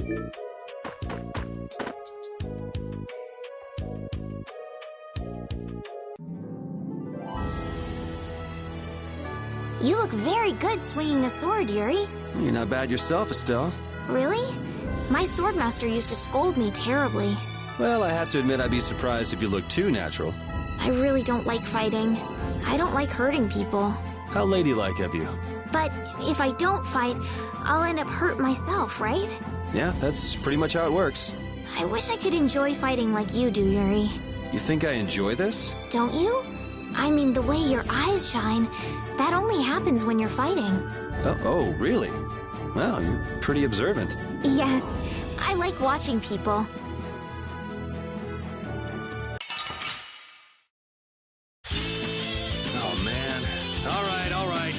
You look very good swinging the sword, Yuri. You're not bad yourself, Estelle. Really? My swordmaster used to scold me terribly. Well, I have to admit I'd be surprised if you looked too natural. I really don't like fighting. I don't like hurting people. How ladylike of you. But if I don't fight, I'll end up hurt myself, right? Yeah, that's pretty much how it works. I wish I could enjoy fighting like you do, Yuri. You think I enjoy this? Don't you? I mean, the way your eyes shine, that only happens when you're fighting. Oh, really? Wow, you're pretty observant. Yes, I like watching people. Oh, man. All right, all right.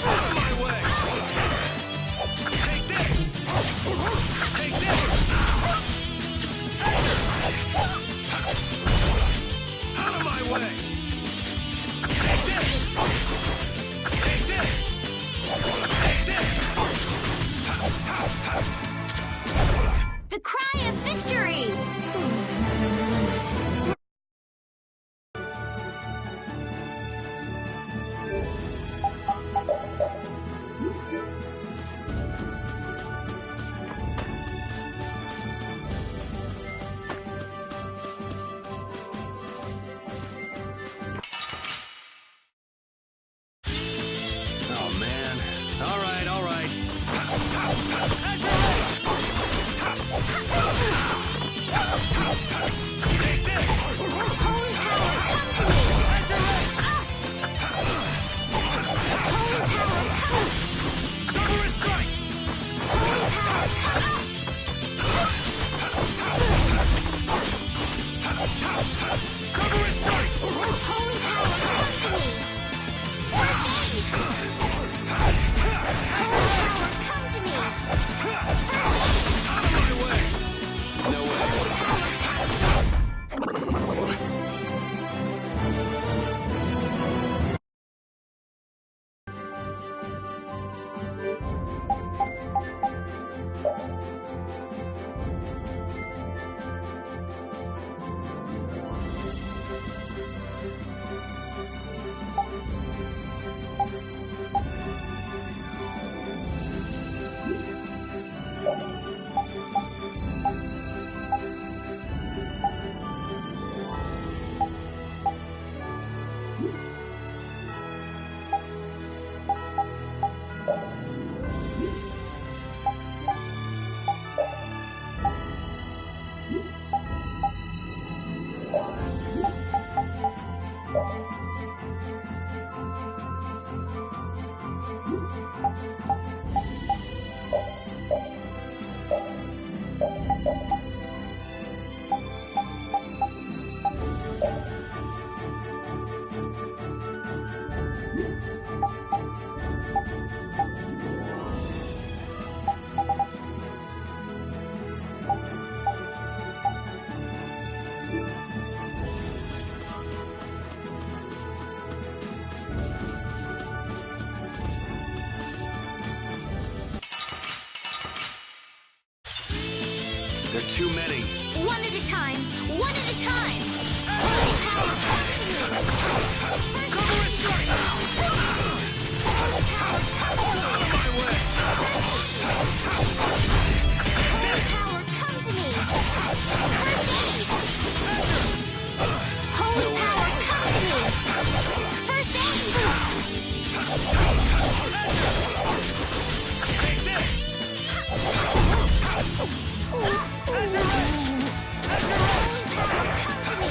Out of my way! Take this! Take this! Out of my way! Take this! Take this! Take this! The cry of victory! There are too many. One at a time. One at a time. Holy power, come to me. Summer strike! Holy power, come to me. Out of my way! Holy power, come to me. First aid. Holy power, come to me. First aid. Take this! Azure Edge! Azure Edge! Holy power, come to me.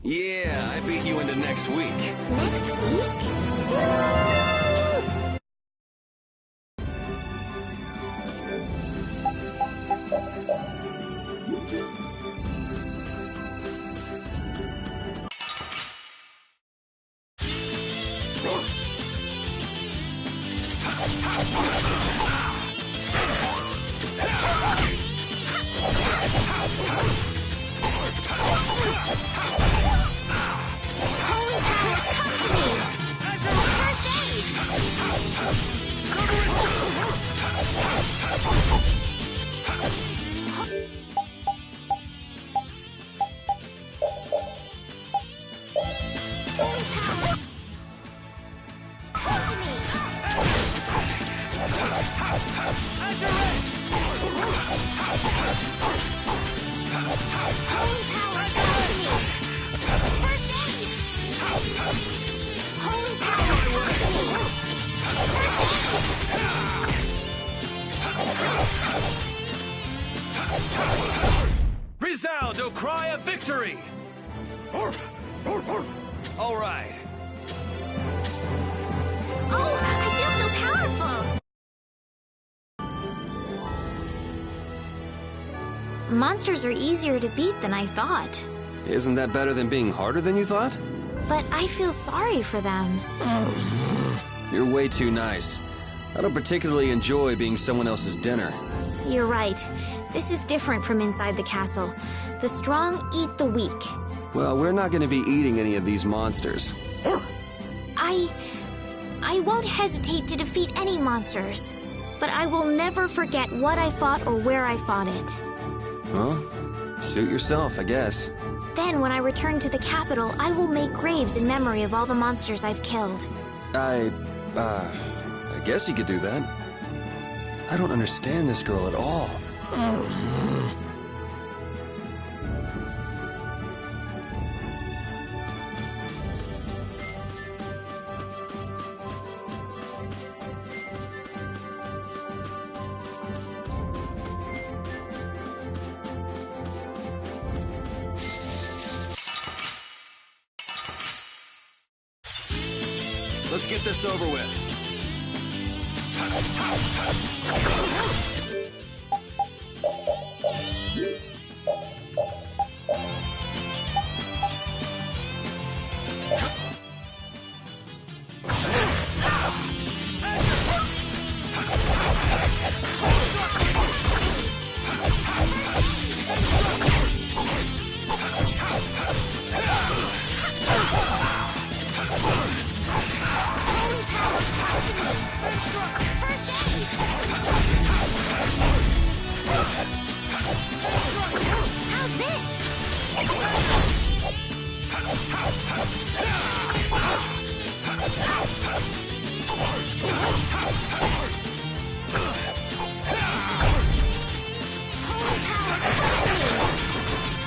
Yeah, I beat you into next week. Next week? Azure Edge! Holy power, come to me! First aid! Holy power, come to me! First aid! Resound, O cry of victory! All right. Oh, I feel so powerful! Monsters are easier to beat than I thought. Isn't that better than being harder than you thought? But I feel sorry for them. You're way too nice. I don't particularly enjoy being someone else's dinner. You're right. This is different from inside the castle. The strong eat the weak. Well, we're not going to be eating any of these monsters. I won't hesitate to defeat any monsters. But I will never forget what I fought or where I fought it. Well, suit yourself, I guess. Then, when I return to the capital, I will make graves in memory of all the monsters I've killed. I guess you could do that. I don't understand this girl at all. Let's get this over with. First aid! How's this? Holy power, come to me!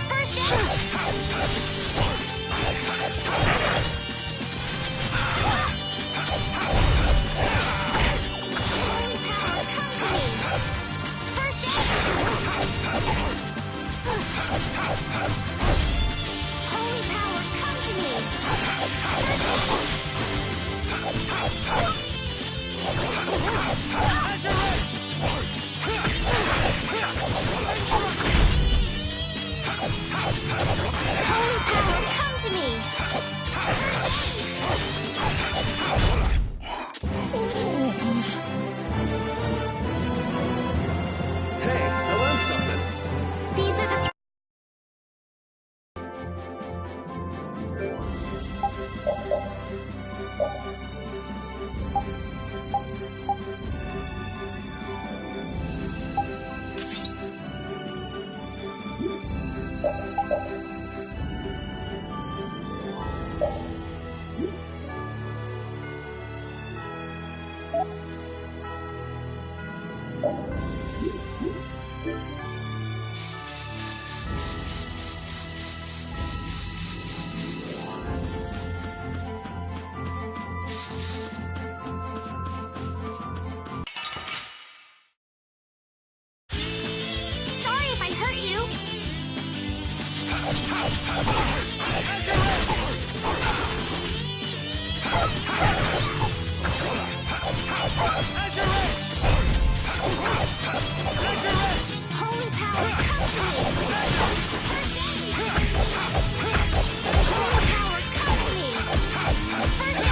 First aid! Holy power, come to me! First aid! Holy power, come to me! Azure Edge! Holy power, come to me! Hey, I learned something. These are the Sorry if I hurt you. Azure Edge! Azure Edge! Holy power, come to me! First aid! Holy power, come to me! First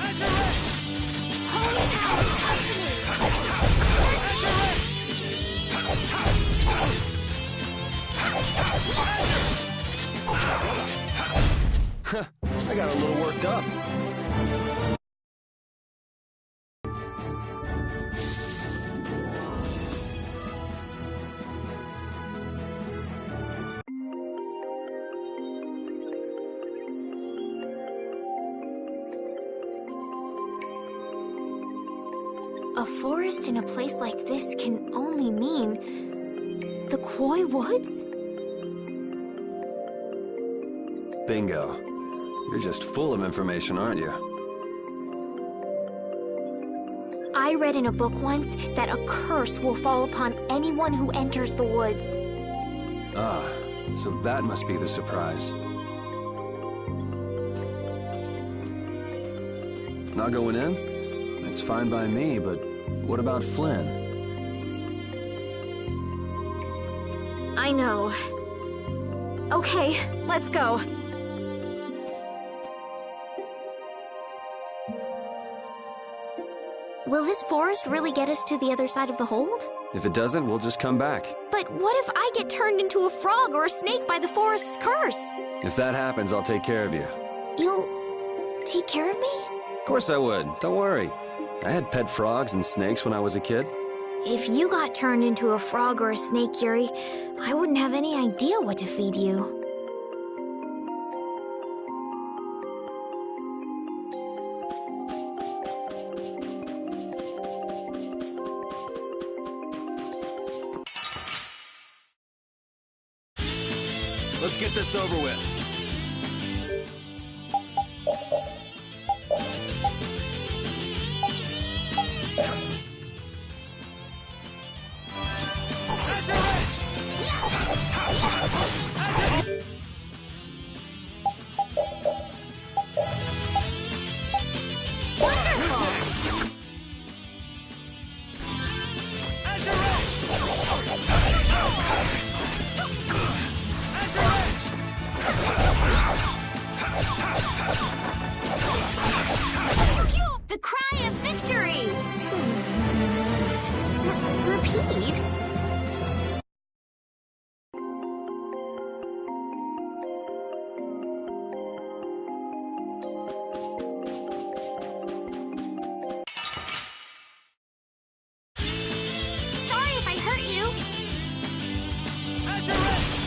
Azure Edge! Holy power, come to me! Azure Edge! I got a little worked up. A forest in a place like this can only mean the Koi Woods? Bingo. You're just full of information, aren't you? I read in a book once that a curse will fall upon anyone who enters the woods. Ah, so that must be the surprise. Not going in? It's fine by me, but what about Flynn? I know. Okay, let's go. Will this forest really get us to the other side of the hold? If it doesn't, we'll just come back. But what if I get turned into a frog or a snake by the forest's curse? If that happens, I'll take care of you. You'll take care of me? Of course I would. Don't worry. I had pet frogs and snakes when I was a kid. If you got turned into a frog or a snake, Yuri, I wouldn't have any idea what to feed you. Let's get this over with. Azure Edge! Azure... Who's next? Azure Edge! Azure Edge! The cry of victory! Repeat? Sorry if I hurt you. Azure Edge!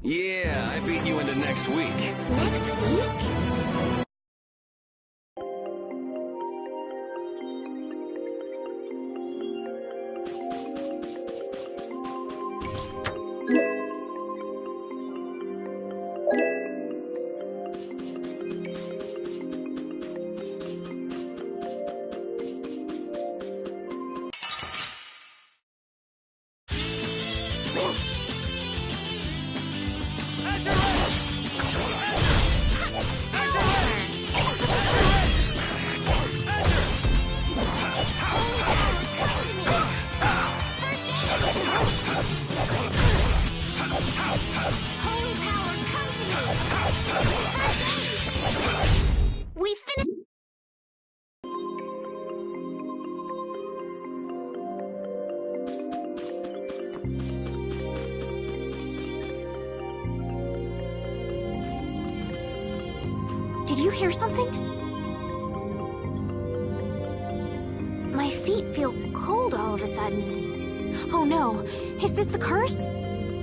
Yeah, I beat you into next week. Next week? Azure Edge! Azure Edge! Azure Edge! Azure! First aid! Holy power, come to me! First aid! We finished. Did you hear something? My feet feel cold all of a sudden. Oh no, is this the curse?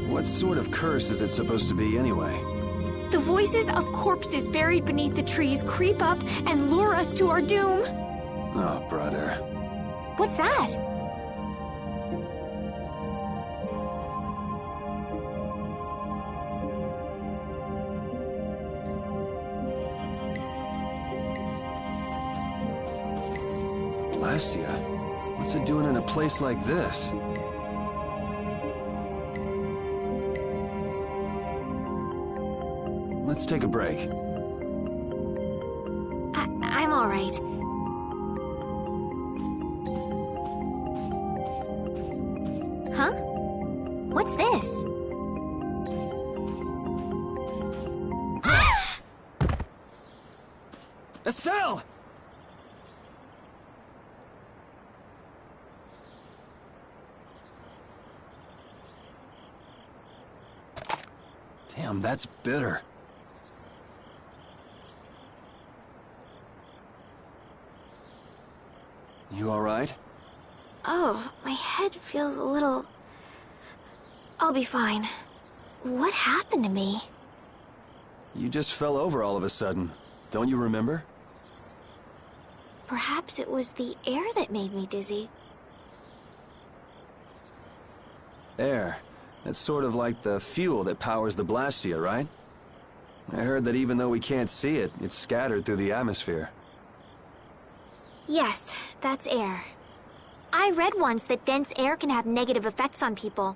What sort of curse is it supposed to be anyway? The voices of corpses buried beneath the trees creep up and lure us to our doom. Oh, brother. What's that? Celestia, what's it doing in a place like this? Let's take a break. I'm all right. Huh? What's this? cell! Damn, that's bitter. You all right? Oh, my head feels a little... I'll be fine. What happened to me? You just fell over all of a sudden. Don't you remember? Perhaps it was the air that made me dizzy. Air. That's sort of like the fuel that powers the Blastia, right? I heard that even though we can't see it, it's scattered through the atmosphere. Yes, that's air. I read once that dense air can have negative effects on people.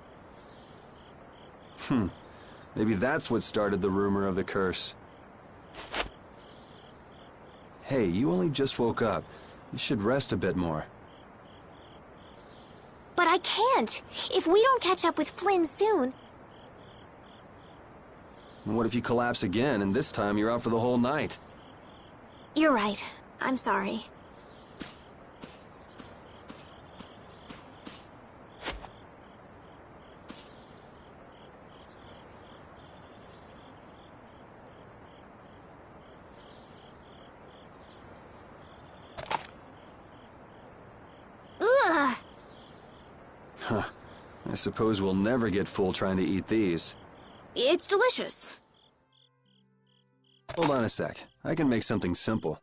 Maybe that's what started the rumor of the curse. Hey, you only just woke up. You should rest a bit more. But I can't! If we don't catch up with Flynn soon... And what if you collapse again, and this time you're out for the whole night? You're right. I'm sorry. Ugh! Huh. I suppose we'll never get full trying to eat these. It's delicious. Hold on a sec. I can make something simple.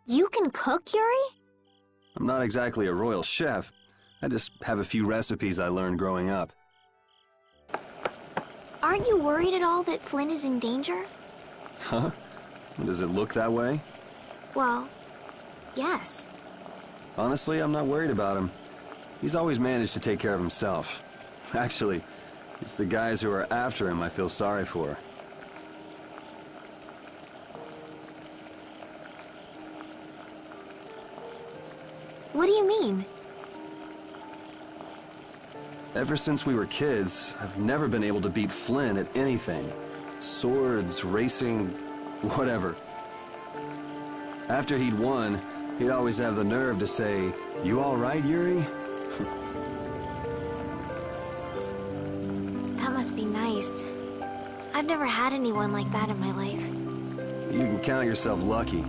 You can cook, Yuri? I'm not exactly a royal chef. I just have a few recipes I learned growing up. Aren't you worried at all that Flynn is in danger? Huh? Does it look that way? Well, yes. Honestly, I'm not worried about him. He's always managed to take care of himself. Actually, it's the guys who are after him I feel sorry for. What do you mean? Ever since we were kids, I've never been able to beat Flynn at anything. Swords, racing, whatever. After he'd won, he'd always have the nerve to say, "You all right, Yuri?" That must be nice. I've never had anyone like that in my life. You can count yourself lucky.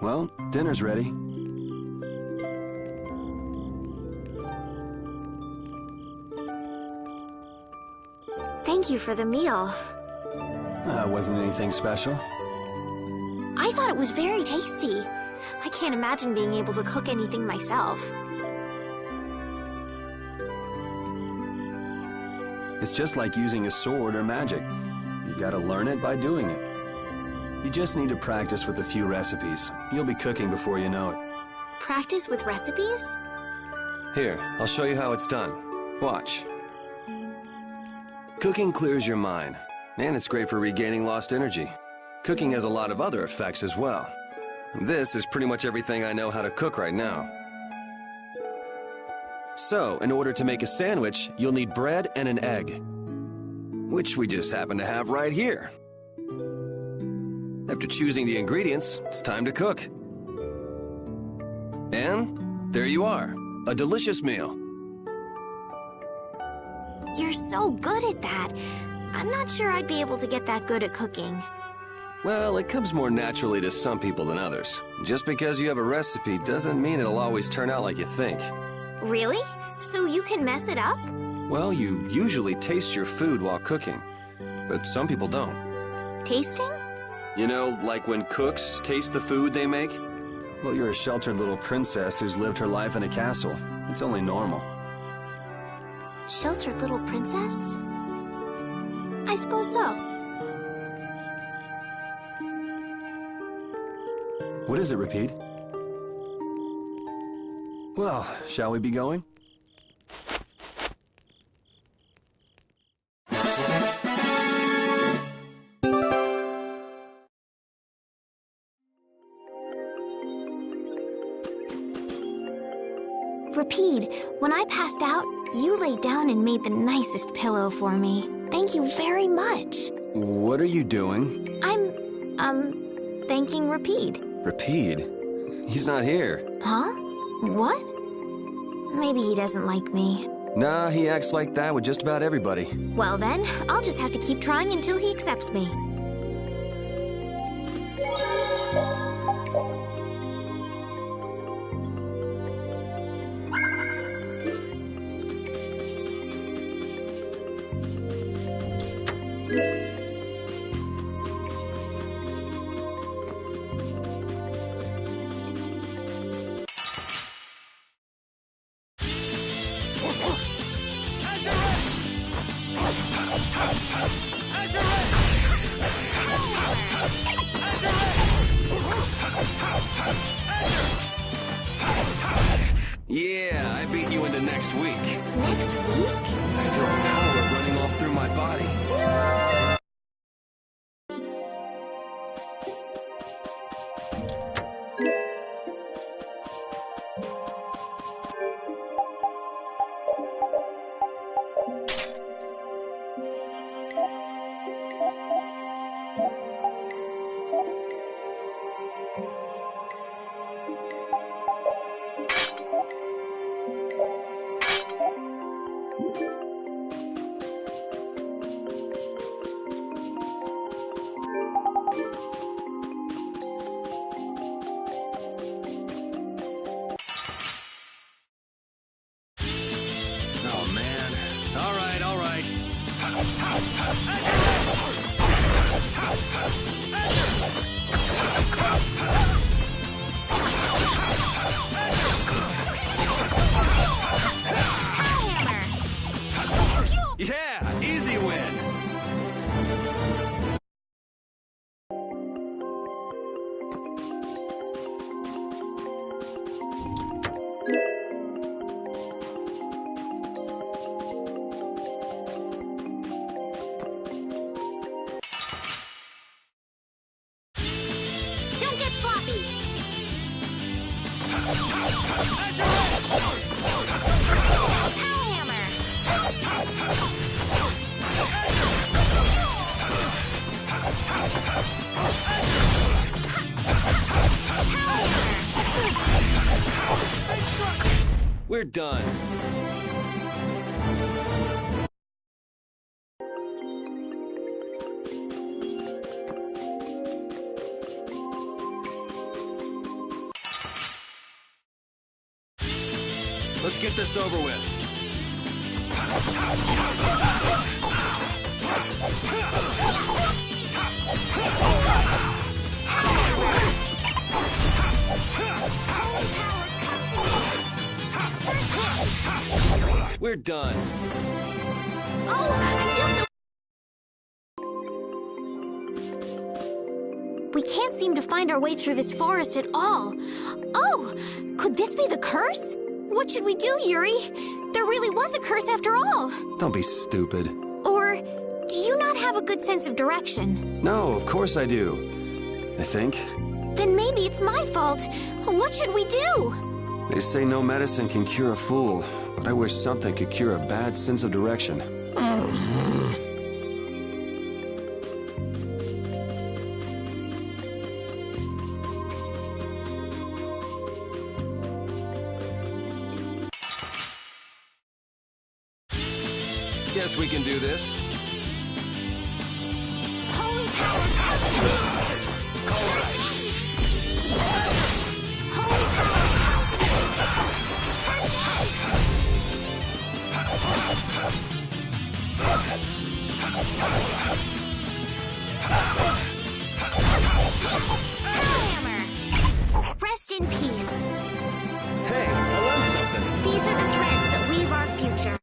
Well, dinner's ready. Thank you for the meal. Wasn't anything special. I thought it was very tasty. I can't imagine being able to cook anything myself. It's just like using a sword or magic. You gotta learn it by doing it. You just need to practice with a few recipes. You'll be cooking before you know it. Practice with recipes? Here, I'll show you how it's done. Watch. Cooking clears your mind, and it's great for regaining lost energy. Cooking has a lot of other effects as well. This is pretty much everything I know how to cook right now. So, in order to make a sandwich, you'll need bread and an egg, which we just happen to have right here. After choosing the ingredients, it's time to cook. And there you are, a delicious meal. You're so good at that. I'm not sure I'd be able to get that good at cooking. Well, it comes more naturally to some people than others. Just because you have a recipe doesn't mean it'll always turn out like you think. Really? So you can mess it up? Well, you usually taste your food while cooking, but some people don't. Tasting? You know, like when cooks taste the food they make? Well, you're a sheltered little princess who's lived her life in a castle. It's only normal. Sheltered little princess? I suppose so. What is it, Repeat? Well, shall we be going? Repeat, when I passed out, you laid down and made the nicest pillow for me. Thank you very much. What are you doing? Thanking Rapide. Rapide? He's not here. Huh? What? Maybe he doesn't like me. Nah, he acts like that with just about everybody. Well then, I'll just have to keep trying until he accepts me. Azure Edge! Azure Edge! Azure Edge! Yeah, I beat you into next week. Next week? I feel power running all through my body. Oh, man. All right. Yeah, easy win. Don't get sloppy! Azure Edge! Power hammer! We're done. Let's get this over with. We're done. Oh, I feel so... We can't seem to find our way through this forest at all. Oh, could this be the curse? What should we do, Yuri? There really was a curse after all. Don't be stupid. Or do you not have a good sense of direction? No, of course I do. I think. Then maybe it's my fault. What should we do? They say no medicine can cure a fool, but I wish something could cure a bad sense of direction. Guess we can do this. Holy power Titan! First aid! Holy power Titan! First aid! Hammer! Rest in peace. Hey, I learned something. These are the threads that weave our future.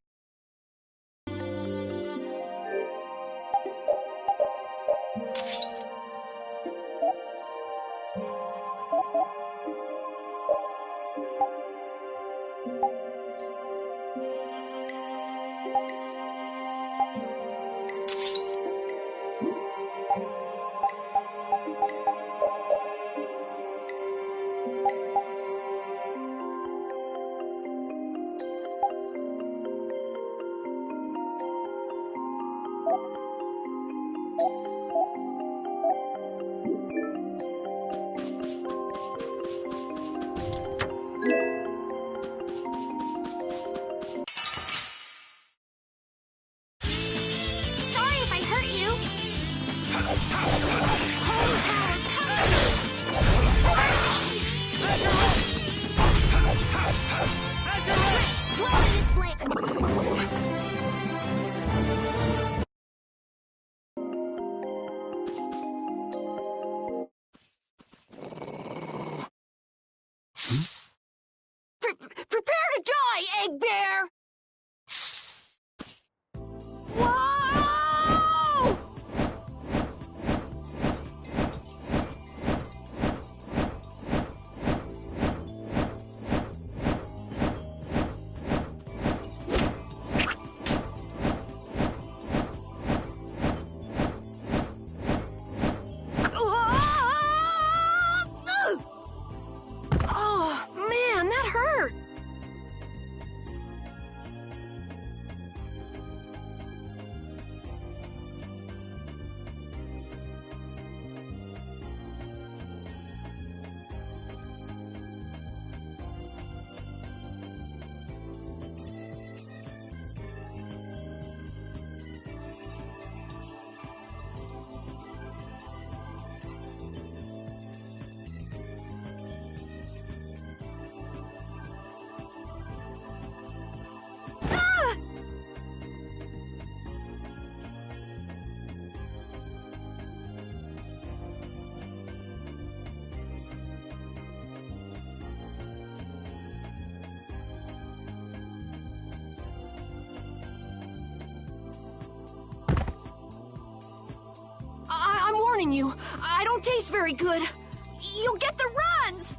you. I don't taste very good. You'll get the runs!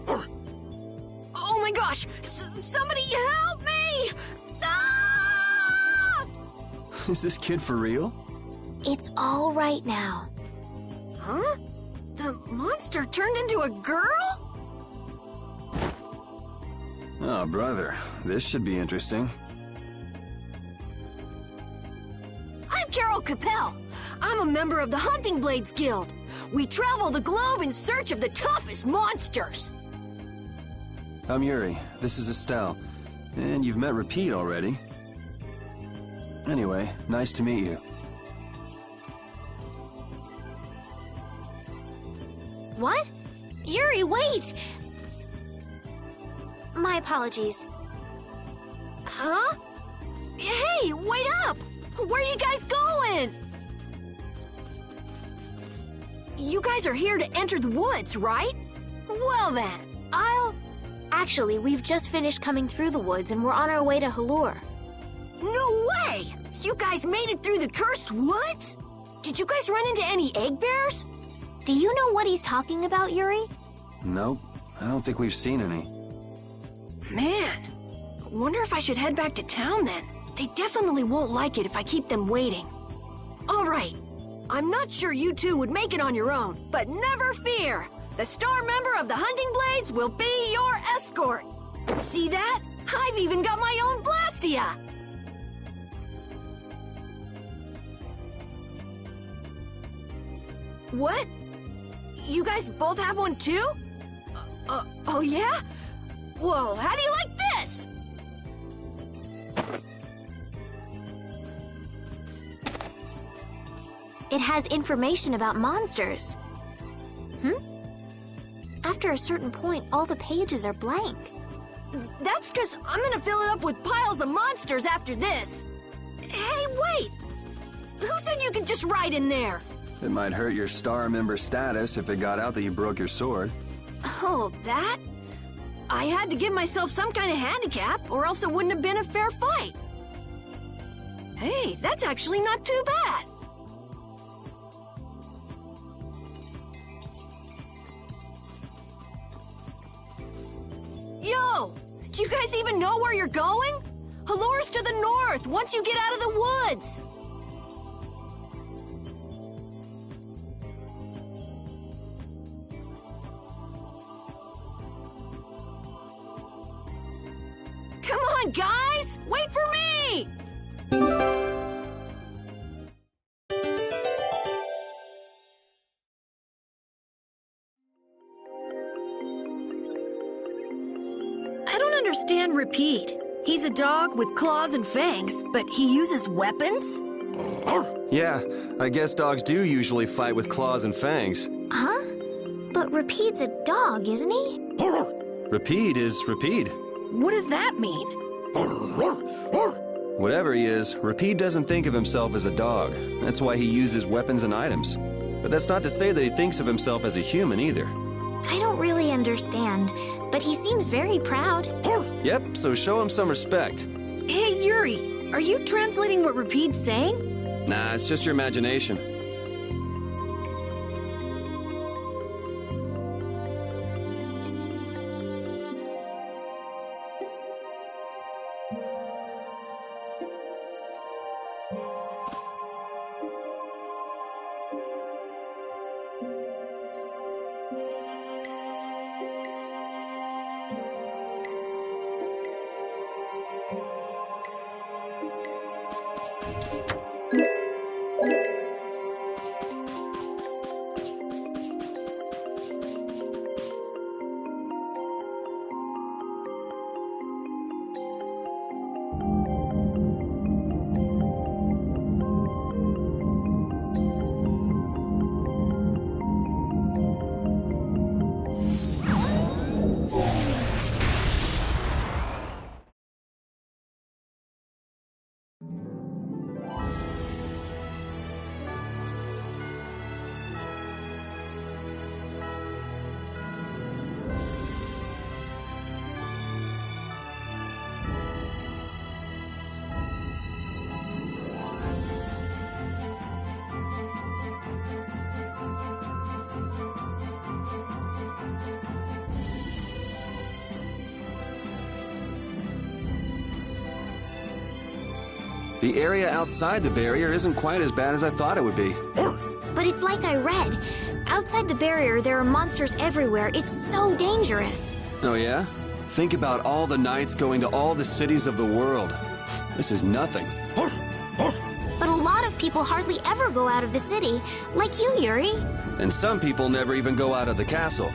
Oh my gosh! Somebody help me! Ah! Is this kid for real? It's all right now. Huh? The monster turned into a girl? Oh, brother. This should be interesting. I'm Carol Capel. I'm a member of the Hunting Blades Guild. We travel the globe in search of the toughest monsters. I'm Yuri. This is Estelle. And you've met Repeat already. Anyway, nice to meet you. What? Yuri, wait! My apologies. Huh? Hey, wait up! Where are you guys going? You guys are here to enter the woods, right? Well then, Actually, we've just finished coming through the woods and we're on our way to Halure. No way! You guys made it through the cursed woods? Did you guys run into any egg bears? Do you know what he's talking about, Yuri? Nope. I don't think we've seen any. Man, wonder if I should head back to town then. They definitely won't like it if I keep them waiting. All right, I'm not sure you two would make it on your own, but never fear. The star member of the Hunting Blades will be your escort. See that? I've even got my own Blastia. What? You guys both have one too? Oh yeah? Whoa, how do you like this? It has information about monsters. After a certain point, all the pages are blank. That's because I'm gonna fill it up with piles of monsters after this. Hey, wait! Who said you could just write in there? It might hurt your star member status if it got out that you broke your sword. Oh, that? I had to give myself some kind of handicap, or else it wouldn't have been a fair fight. Hey, that's actually not too bad. Yo! Do you guys even know where you're going? Halure's to the north, once you get out of the woods. Come on, guys! Wait for me! I don't understand Repeat. He's a dog with claws and fangs, but he uses weapons? Yeah, I guess dogs do usually fight with claws and fangs. Huh? But Repeat's a dog, isn't he? Repeat is Repeat. What does that mean? Whatever he is, Repeat doesn't think of himself as a dog. That's why he uses weapons and items. But that's not to say that he thinks of himself as a human either. I don't really understand, but he seems very proud. Yep, so show him some respect. Hey, Yuri, are you translating what Repeat's saying? Nah, it's just your imagination. The area outside the barrier isn't quite as bad as I thought it would be. But it's like I read. Outside the barrier, there are monsters everywhere. It's so dangerous. Oh yeah? Think about all the knights going to all the cities of the world. This is nothing. But a lot of people hardly ever go out of the city, like you, Yuri. And some people never even go out of the castle.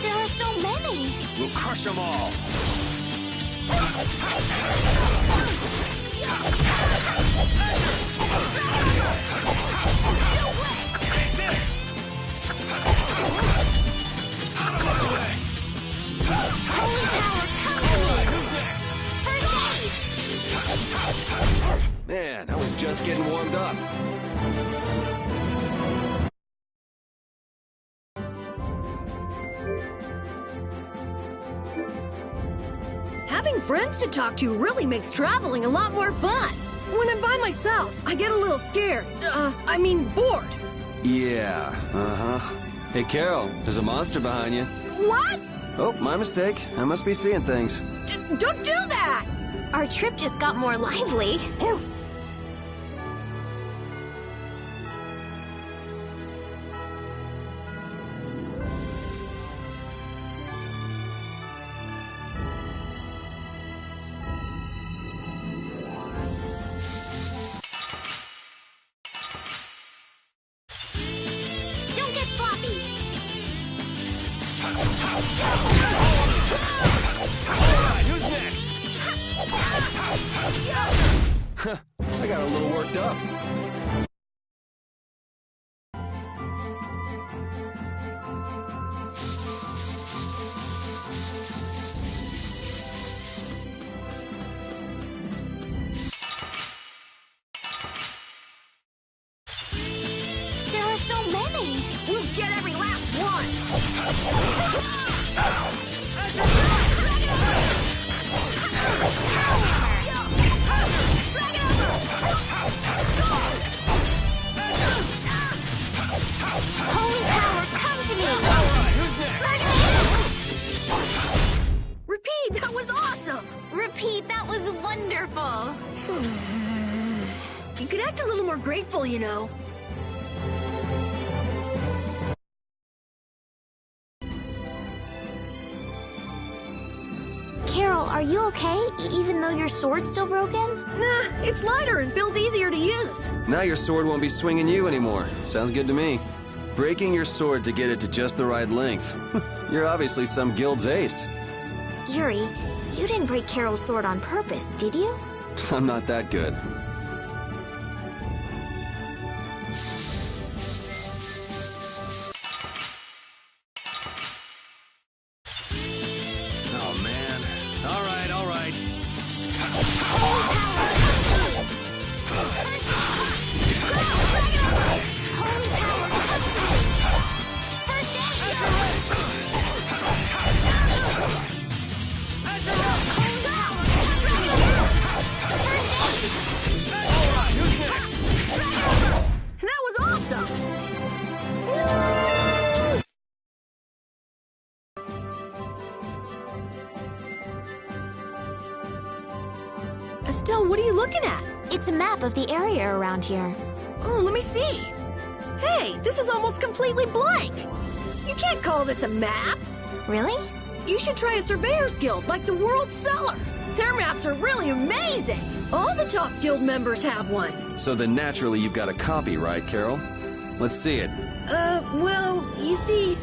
There are so many. We'll crush them all. Take this! Out of my way! Holy power, come to me! Who's next? First aid! Man, I was just getting warmed up. Having friends to talk to really makes traveling a lot more fun. When I'm by myself, I get a little scared. Bored. Yeah, uh-huh. Hey, Carol, there's a monster behind you. What? Oh, my mistake. I must be seeing things. Don't do that! Our trip just got more lively. Don't get sloppy. Alright, who's next? I got a little worked up. There are so many. We'll get every last one! Holy power, come to me! Alright, who's next? First Repeat, that was awesome! aid! Repeat, that was wonderful. You could act a little more grateful, you know. Carol, are you okay? Even though your sword's still broken? Nah, it's lighter and feels easier to use. Now your sword won't be swinging you anymore. Sounds good to me. Breaking your sword to get it to just the right length. You're obviously some guild's ace. Yuri, you didn't break Carol's sword on purpose, did you? I'm not that good. Oh, man. All right, all right. Holy power, come to me! First aid! Holy power, come to me! First aid! Alright, who's next? That was awesome! Estelle, what are you looking at? It's a map of the area around here. Oh, let me see. Hey, this is almost completely blank. You can't call this a map. Really? You should try a surveyor's guild like the World Cellar. Their maps are really amazing. All the top guild members have one. So then naturally you've got a copy, right, Carol? Let's see it. Well, you see,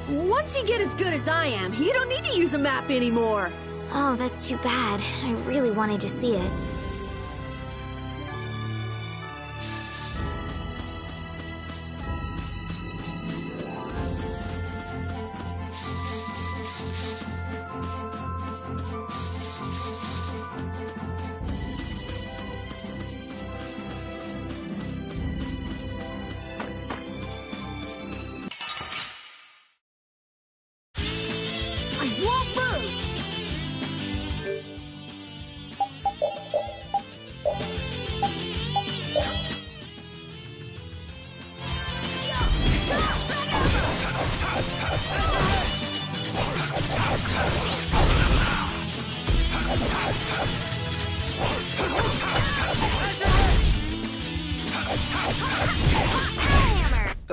once you get as good as I am, you don't need to use a map anymore. Oh, that's too bad. I really wanted to see it. I won't lose.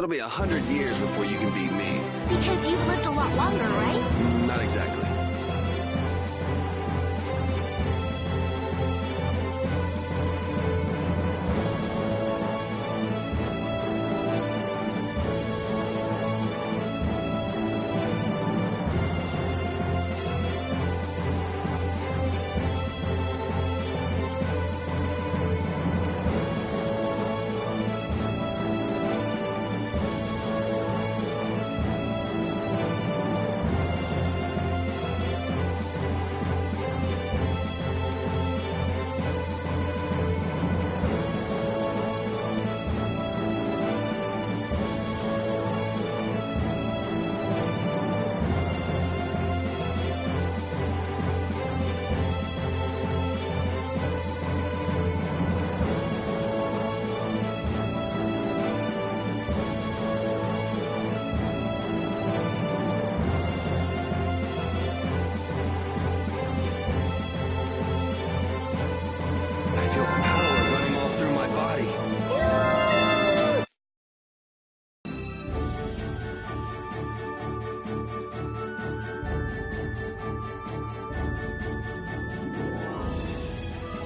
It'll be 100 years before you can beat me. Because you've lived a lot longer, right? Not exactly.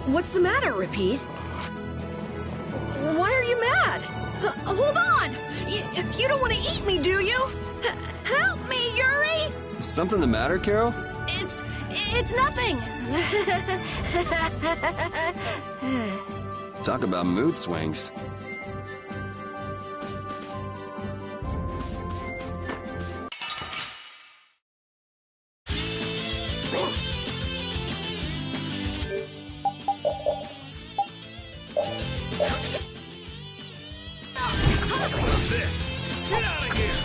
What's the matter, Repeat? Why are you mad? Hold on! You don't want to eat me, do you? Help me, Yuri! Is something the matter, Carol? It's nothing! Talk about mood swings. What's this? Get out of here!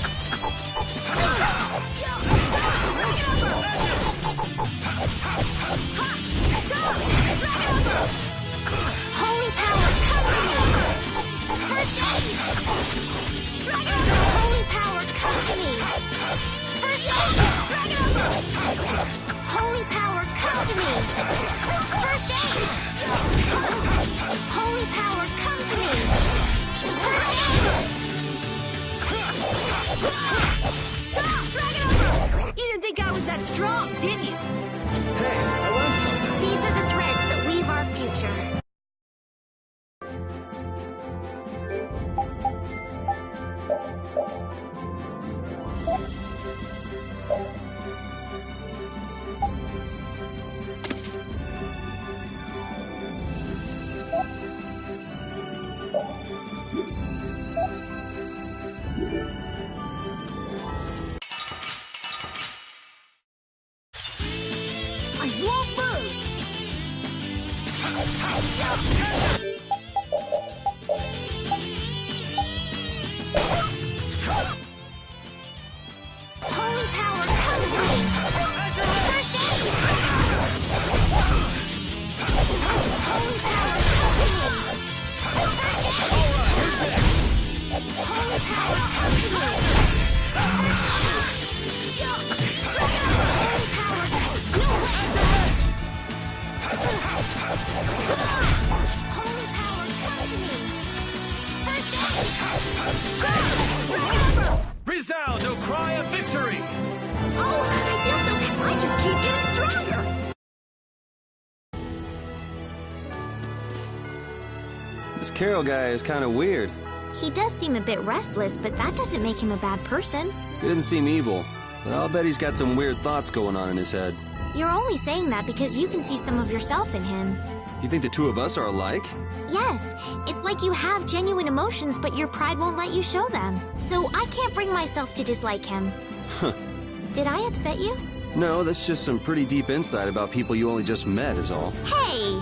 Holy power, come to me! First aid! Holy power, come to me! First aid! Holy power, come to me! First aid! Holy power, come to me! First aid! You didn't think I was that strong, did you? Hey, I learned something. These are the threads that weave our future. I won't lose! Holy power, come to me! First aid! Holy power, come to me! First aid! Holy power, come to me! First aid! Holy power, no way! Holy power, come to me! First aid! Resound, O cry of victory! Oh, I feel so bad. I just keep getting stronger! This Carol guy is kind of weird. He does seem a bit restless, but that doesn't make him a bad person. He doesn't seem evil, but I'll bet he's got some weird thoughts going on in his head. You're only saying that because you can see some of yourself in him. You think the two of us are alike? Yes, it's like you have genuine emotions, but your pride won't let you show them. So I can't bring myself to dislike him. Huh. Did I upset you? No, that's just some pretty deep insight about people you only just met is all. Hey!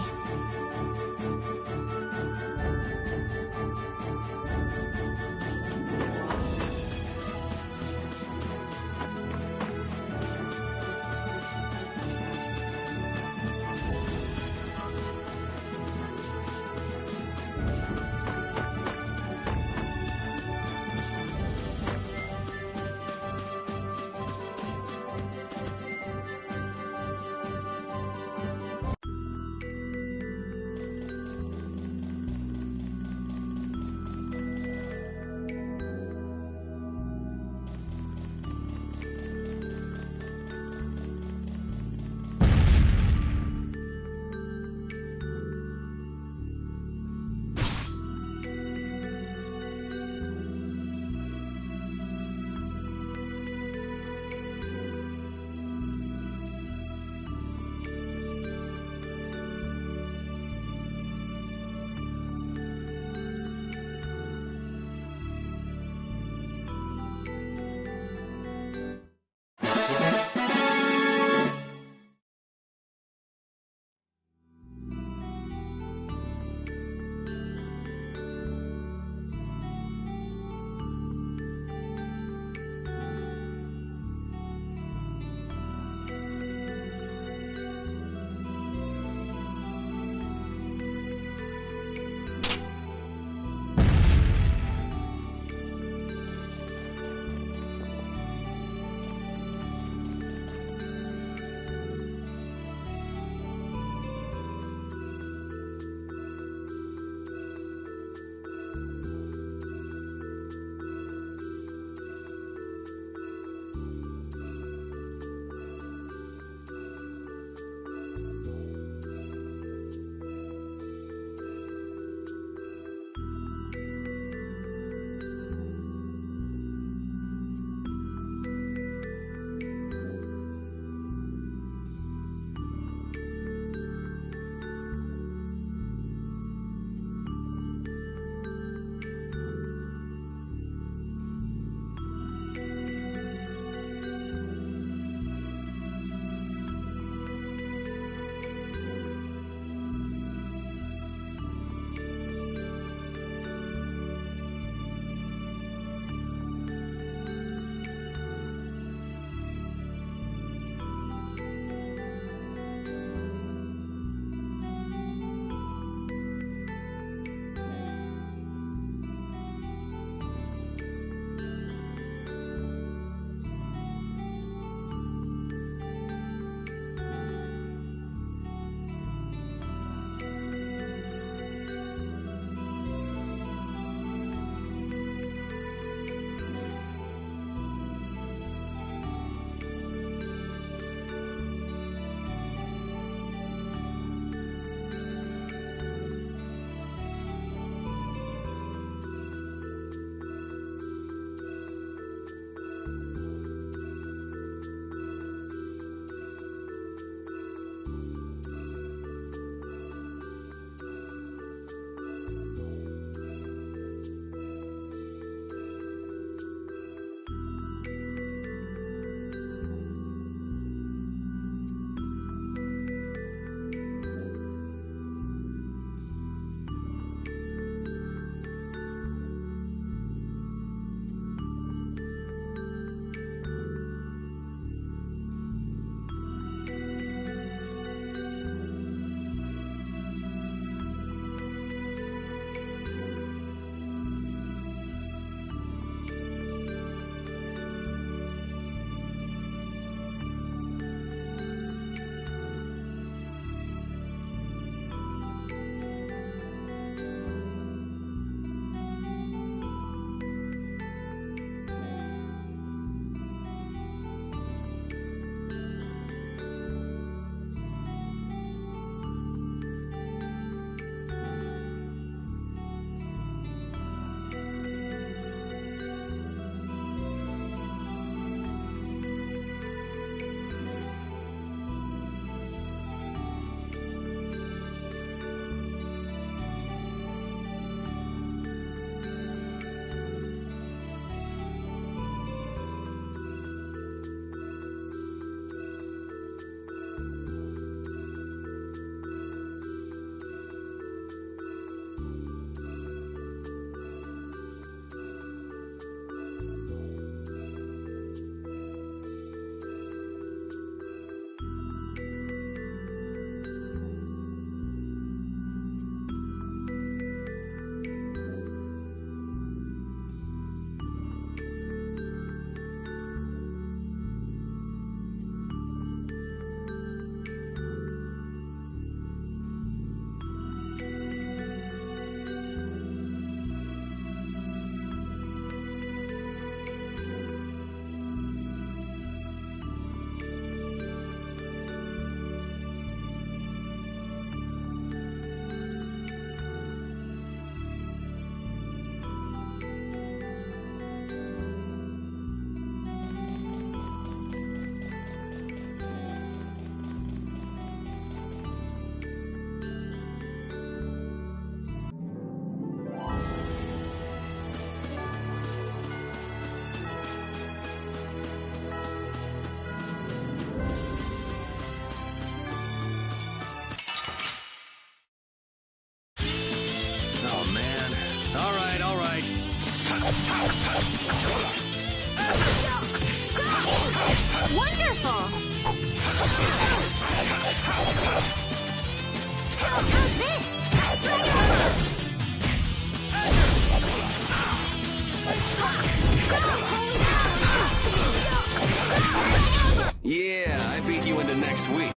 go into next week.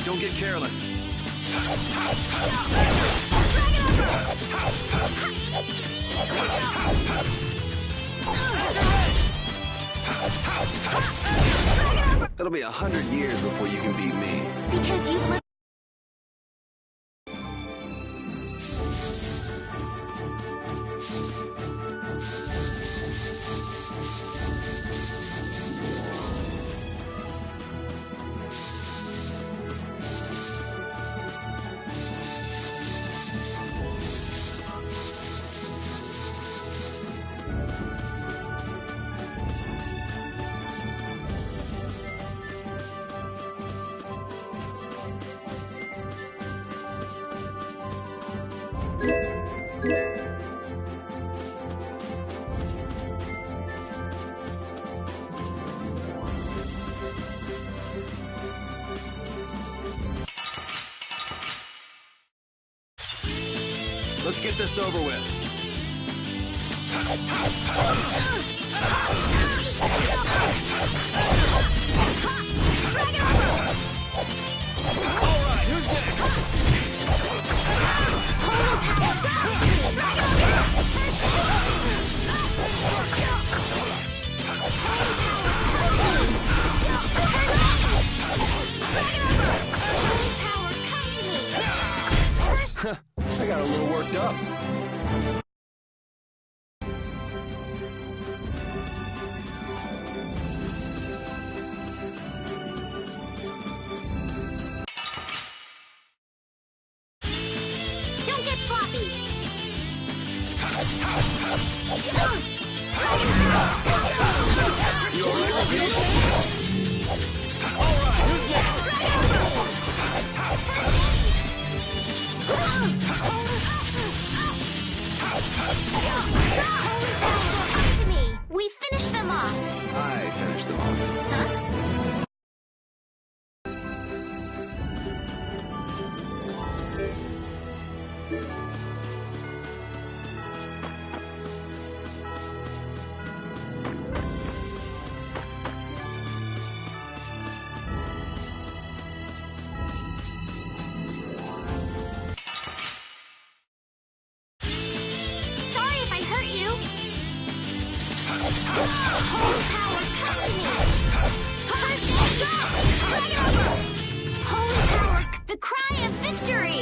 Don't get careless. It'll be 100 years before you can beat me. Because you've lived. Let's get this over with. All right, who's next? I got a little worked up. Don't get sloppy. You all right with me? All right, who's next? Come to me. We finished them off. I finished them off. Huh? Sorry if I hurt you. Holy power, come to me. First aid, go! Bring it over! Holy power, the cry of victory!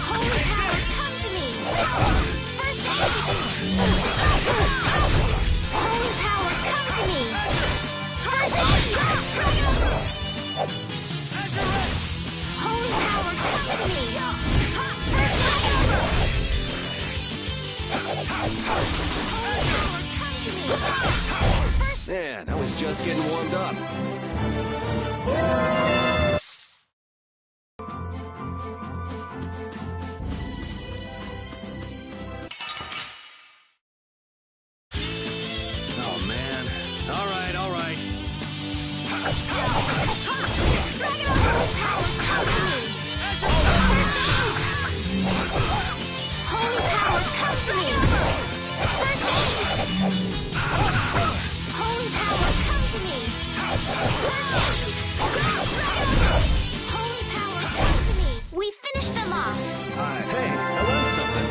Holy power, come to me! First aid! Holy power, come to me! First aid! Holy power, come to me! First aid! Holy power, come to me! First Man, I was just getting warmed up. Oh, man. All right, all right. Holy power, come to me! Holy power, come to me! First aid! Holy power, come to me! First aid! Holy power, come to me! We finished them off! Hey, I learned something.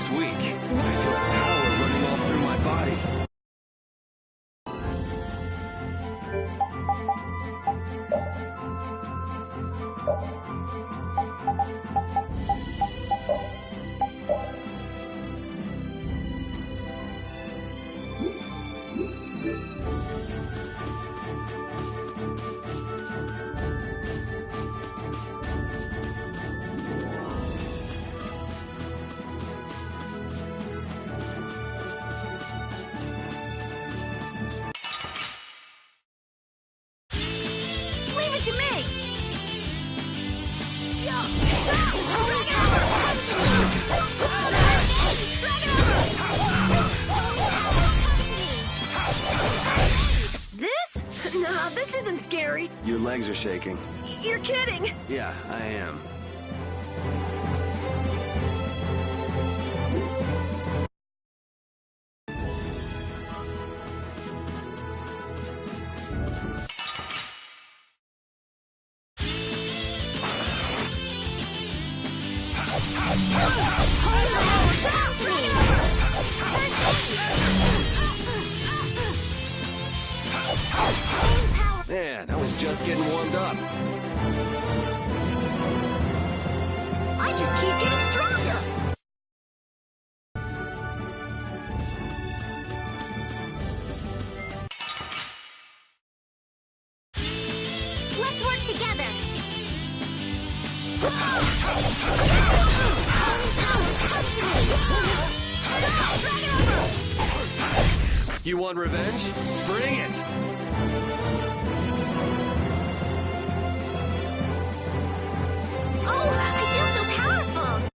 last week. I feel power running all through my body. Leave it to me! This? Nah, this isn't scary. Your legs are shaking. You're kidding. Yeah, I am. Man, I was just getting warmed up. I just keep getting stronger. Let's work together. You want revenge? Bring it! Oh, I feel so powerful.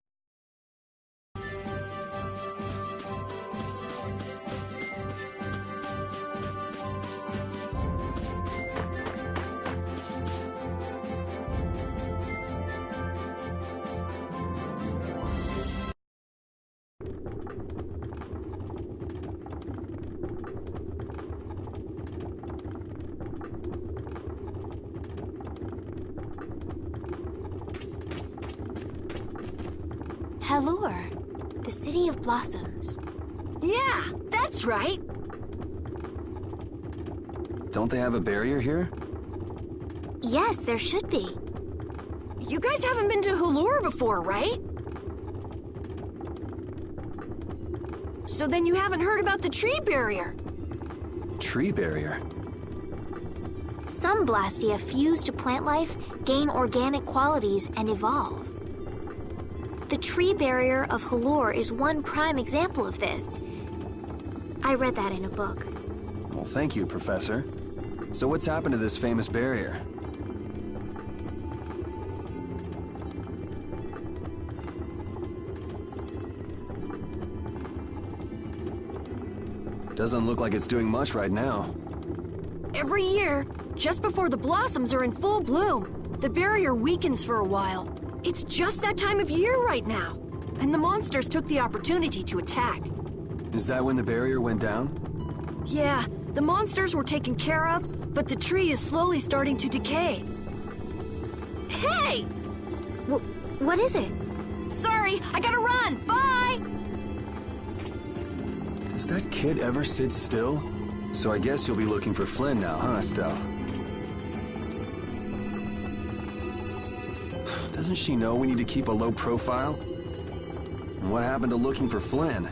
Halure, the City of Blossoms. Yeah, that's right. Don't they have a barrier here? Yes, there should be. You guys haven't been to Halure before, right? So then you haven't heard about the tree barrier. Tree barrier? Some Blastia fuse to plant life, gain organic qualities, and evolve. The tree barrier of Halure is one prime example of this. I read that in a book. Well, thank you, Professor. So what's happened to this famous barrier? Doesn't look like it's doing much right now. Every year, just before the blossoms are in full bloom, the barrier weakens for a while. It's just that time of year right now. And the monsters took the opportunity to attack. Is that when the barrier went down? Yeah, the monsters were taken care of, but the tree is slowly starting to decay. Hey! What is it? Sorry, I gotta run! Bye! Does that kid ever sit still? So I guess you'll be looking for Flynn now, huh, Estelle? Doesn't she know we need to keep a low profile? And what happened to looking for Flynn?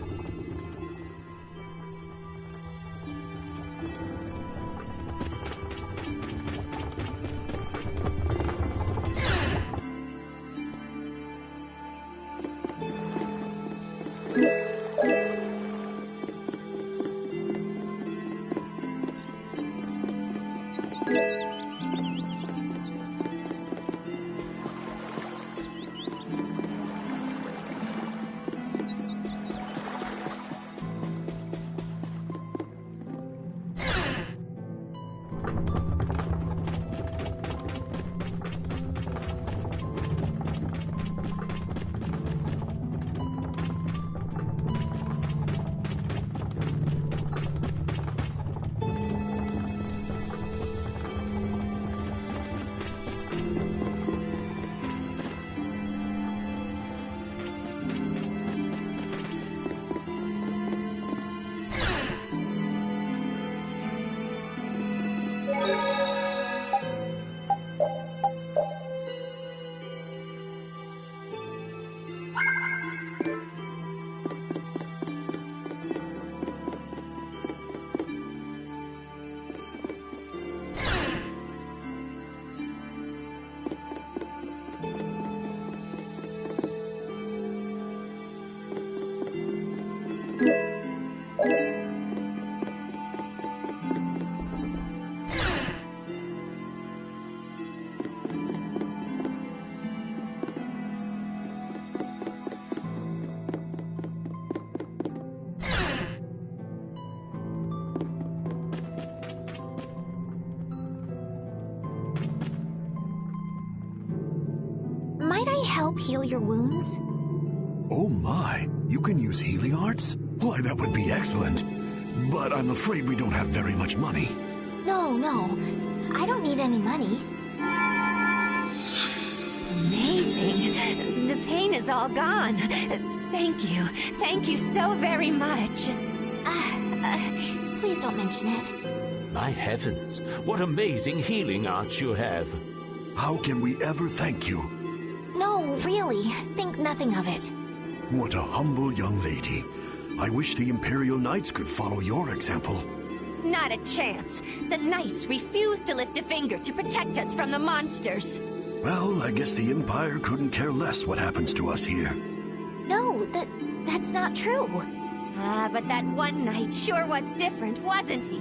I help heal your wounds? Oh my, you can use healing arts? Why, that would be excellent. But I'm afraid we don't have very much money. No. I don't need any money. Amazing. The pain is all gone. Thank you. Thank you so very much. Please don't mention it. My heavens, what amazing healing arts you have. How can we ever thank you? No, really. Think nothing of it. What a humble young lady. I wish the Imperial Knights could follow your example. Not a chance. The Knights refuse to lift a finger to protect us from the monsters. Well, I guess the Empire couldn't care less what happens to us here. No, that's not true. But that one knight sure was different, wasn't he?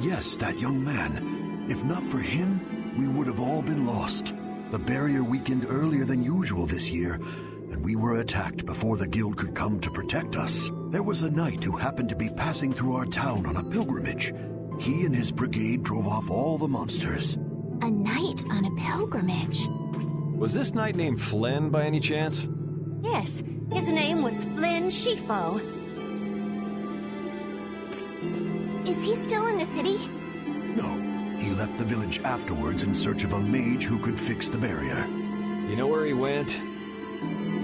Yes, that young man. If not for him, we would have all been lost. The barrier weakened earlier than usual this year, and we were attacked before the guild could come to protect us. There was a knight who happened to be passing through our town on a pilgrimage. He and his brigade drove off all the monsters. A knight on a pilgrimage. Was this knight named Flynn by any chance? Yes, his name was Flynn Shifo. Is he still in the city? No, he left the village afterwards in search of a mage who could fix the barrier. You know where he went?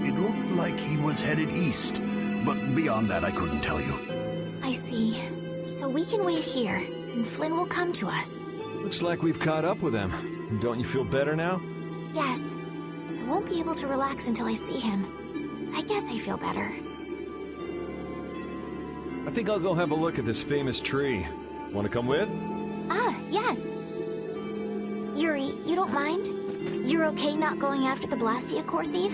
It looked like he was headed east, but beyond that I couldn't tell you. I see. So we can wait here, and Flynn will come to us. Looks like we've caught up with him. Don't you feel better now? Yes. I won't be able to relax until I see him. I guess I feel better. I think I'll go have a look at this famous tree. Want to come with? Yes. Yuri, you don't mind? You're okay not going after the Blastia core thief?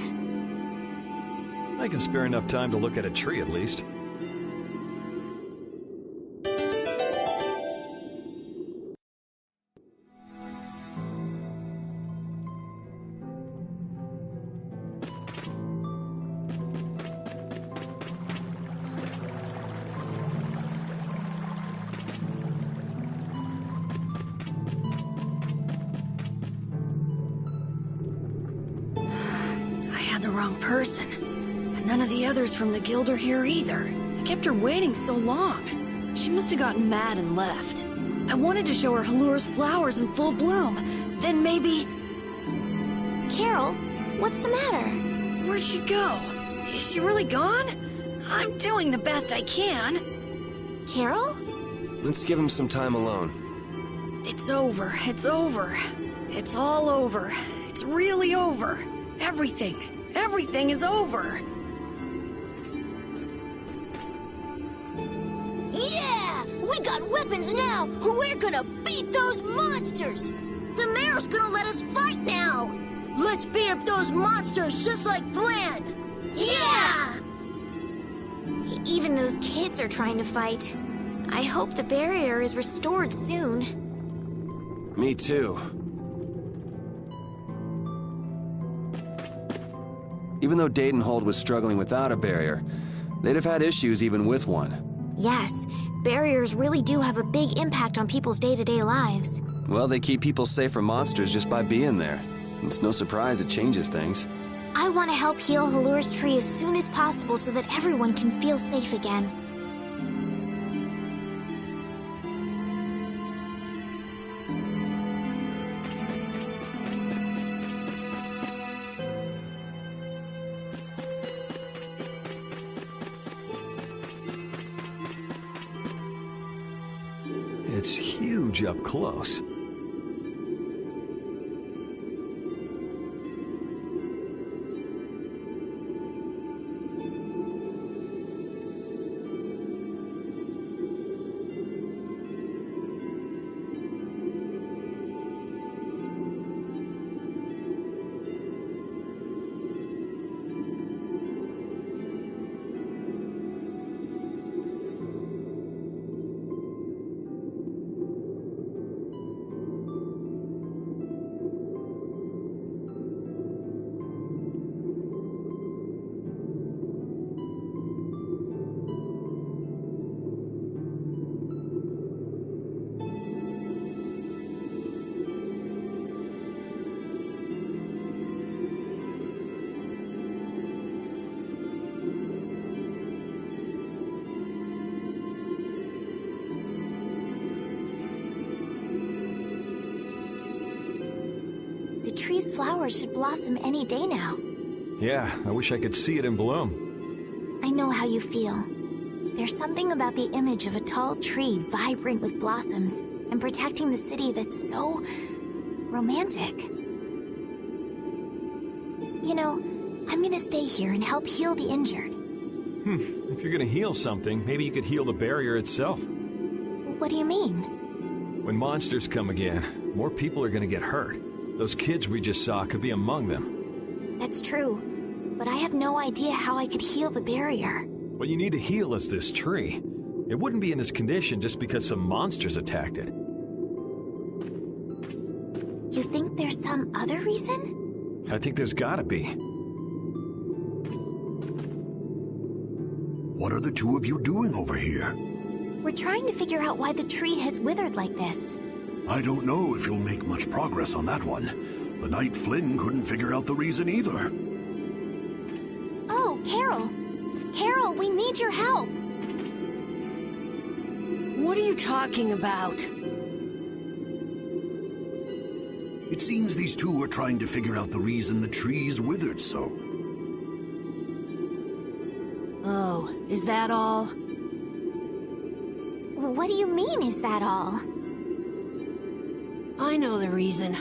I can spare enough time to look at a tree at least. The wrong person. And none of the others from the guild are here either. I kept her waiting so long. She must have gotten mad and left. I wanted to show her Halur's flowers in full bloom. Then maybe... Carol, what's the matter? Where'd she go? Is she really gone? I'm doing the best I can. Carol? Let's give him some time alone. It's over. It's over. It's all over. It's really over. Everything is over. Yeah! We got weapons now! We're gonna beat those monsters! The mayor's gonna let us fight now! Let's beat up those monsters just like Flynn! Yeah! Even those kids are trying to fight. I hope the barrier is restored soon. Me too. Even though Dadenhold was struggling without a barrier, they'd have had issues even with one. Yes, barriers really do have a big impact on people's day-to-day lives. Well, they keep people safe from monsters just by being there. It's no surprise it changes things. I want to help heal Halur's tree as soon as possible so that everyone can feel safe again. It's huge up close. These flowers should blossom any day now. Yeah, I wish I could see it in bloom. I know how you feel. There's something about the image of a tall tree vibrant with blossoms and protecting the city that's so romantic. You know, I'm gonna stay here and help heal the injured. If you're gonna heal something, maybe you could heal the barrier itself. What do you mean? When monsters come again, more people are gonna get hurt. Those kids we just saw could be among them. That's true, but I have no idea how I could heal the barrier. What you need to heal is this tree. It wouldn't be in this condition just because some monsters attacked it. You think there's some other reason? I think there's gotta be. What are the two of you doing over here? We're trying to figure out why the tree has withered like this. I don't know if you'll make much progress on that one. The Knight Flynn couldn't figure out the reason either. Oh, Carol! Carol, we need your help! What are you talking about? It seems these two are trying to figure out the reason the tree's withered so. Oh, is that all? What do you mean, is that all? I know the reason.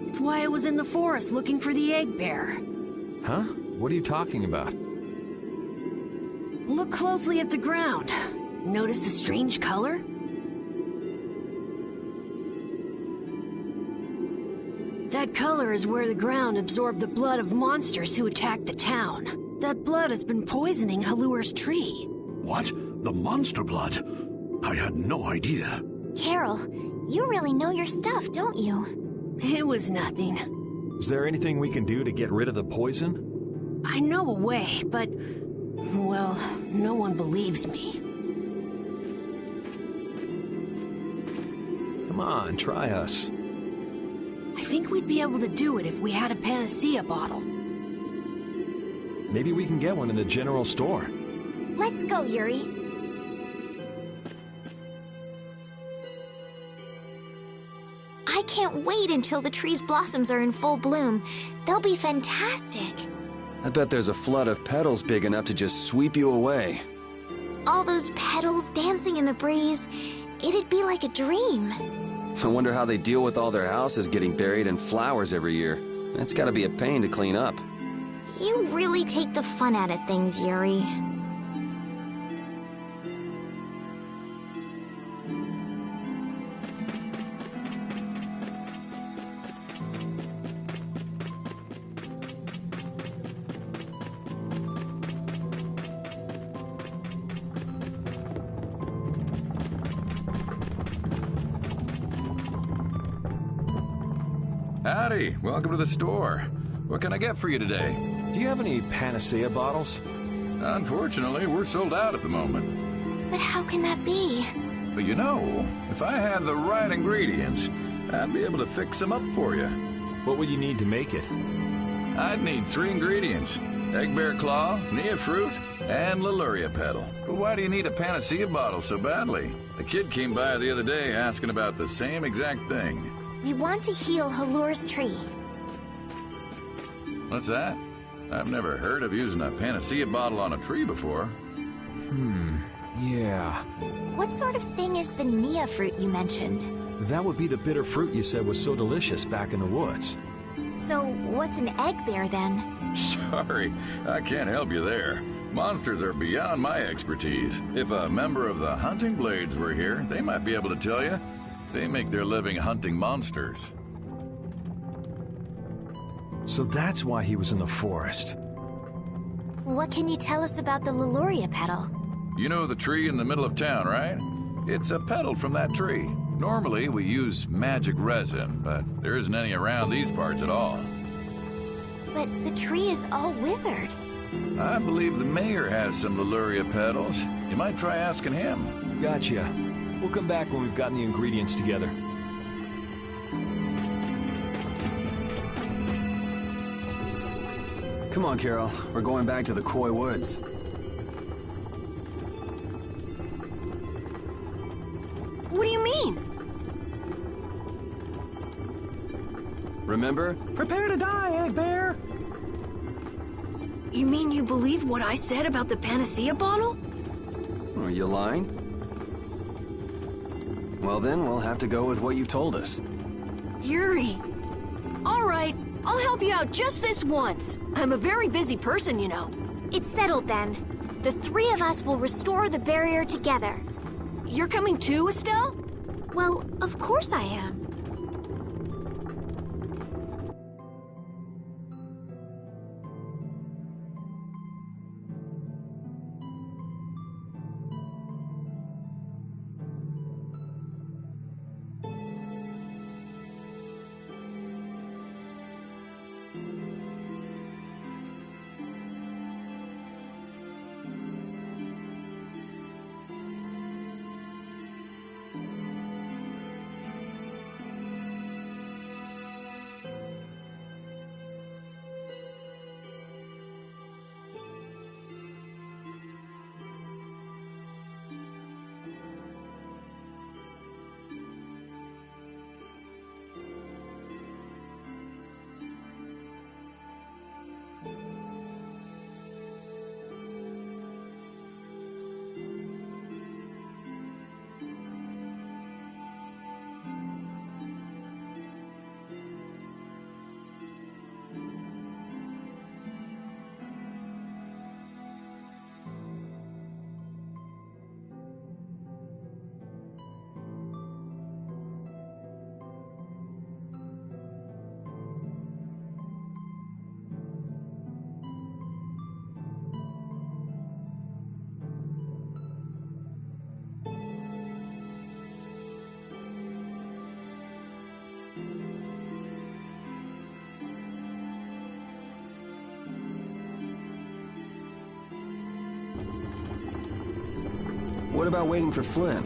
It's why I was in the forest looking for the egg bear. Huh? What are you talking about? Look closely at the ground. Notice the strange color? That color is where the ground absorbed the blood of monsters who attacked the town. That blood has been poisoning Halur's tree. What? The monster blood? I had no idea. Carol, you really know your stuff, don't you? It was nothing. Is there anything we can do to get rid of the poison? I know a way, but... well, no one believes me. Come on, try us. I think we'd be able to do it if we had a panacea bottle. Maybe we can get one in the general store. Let's go, Yuri. I can't wait until the tree's blossoms are in full bloom. They'll be fantastic. I bet there's a flood of petals big enough to just sweep you away. All those petals dancing in the breeze. It'd be like a dream. I wonder how they deal with all their houses getting buried in flowers every year. That's gotta be a pain to clean up. You really take the fun out of things, Yuri. Howdy, welcome to the store. What can I get for you today? Do you have any panacea bottles? Unfortunately, we're sold out at the moment. But how can that be? But you know, if I had the right ingredients, I'd be able to fix them up for you. What would you need to make it? I'd need 3 ingredients. Egg bear claw, Nia fruit, and Leluria petal. But why do you need a panacea bottle so badly? A kid came by the other day asking about the same exact thing. We want to heal Halur's tree. What's that? I've never heard of using a panacea bottle on a tree before. Yeah. What sort of thing is the Nia fruit you mentioned? That would be the bitter fruit you said was so delicious back in the woods. So, what's an egg bear then? Sorry, I can't help you there. Monsters are beyond my expertise. If a member of the Hunting Blades were here, they might be able to tell you. They make their living hunting monsters. So that's why he was in the forest. What can you tell us about the Leluria petal? You know the tree in the middle of town, right? It's a petal from that tree. Normally, we use magic resin, but there isn't any around these parts at all. But the tree is all withered. I believe the mayor has some Leluria petals. You might try asking him. Gotcha. We'll come back when we've gotten the ingredients together. Come on, Carol. We're going back to the Koi Woods. What do you mean? Remember? Prepare to die, Egg Bear! You mean you believe what I said about the panacea bottle? Are you lying? Well then, we'll have to go with what you've told us. Yuri. All right, I'll help you out just this once. I'm a very busy person, you know. It's settled then. The three of us will restore the barrier together. You're coming too, Estelle? Well, of course I am. What about waiting for Flynn?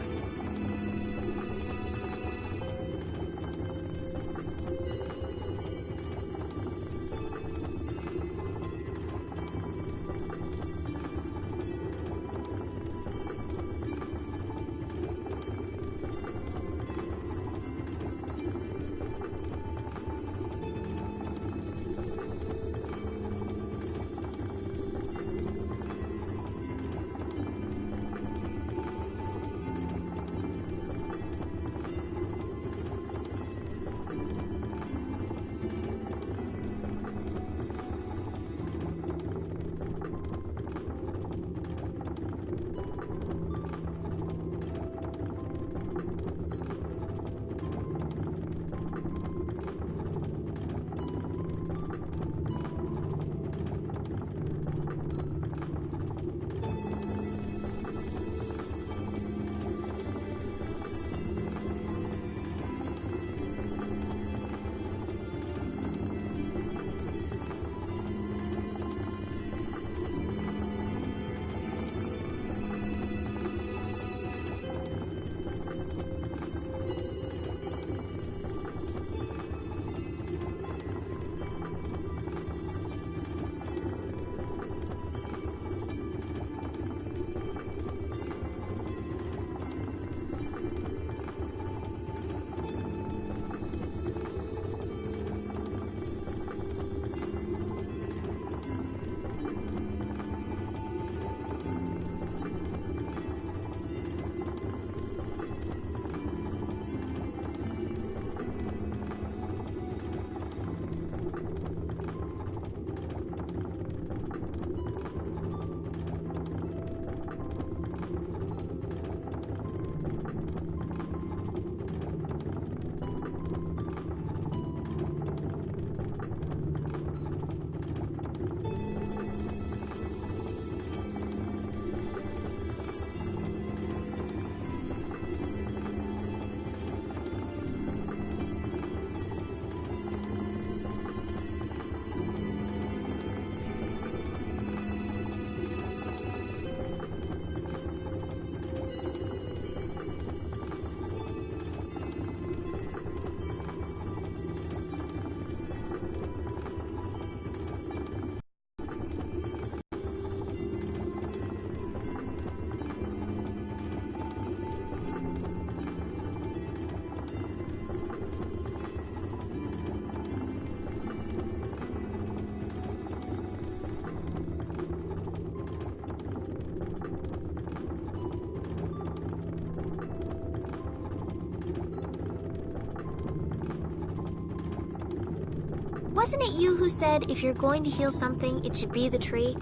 Wasn't it you who said if you're going to heal something, it should be the tree?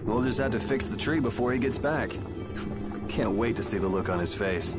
We'll just have to fix the tree before he gets back. Can't wait to see the look on his face.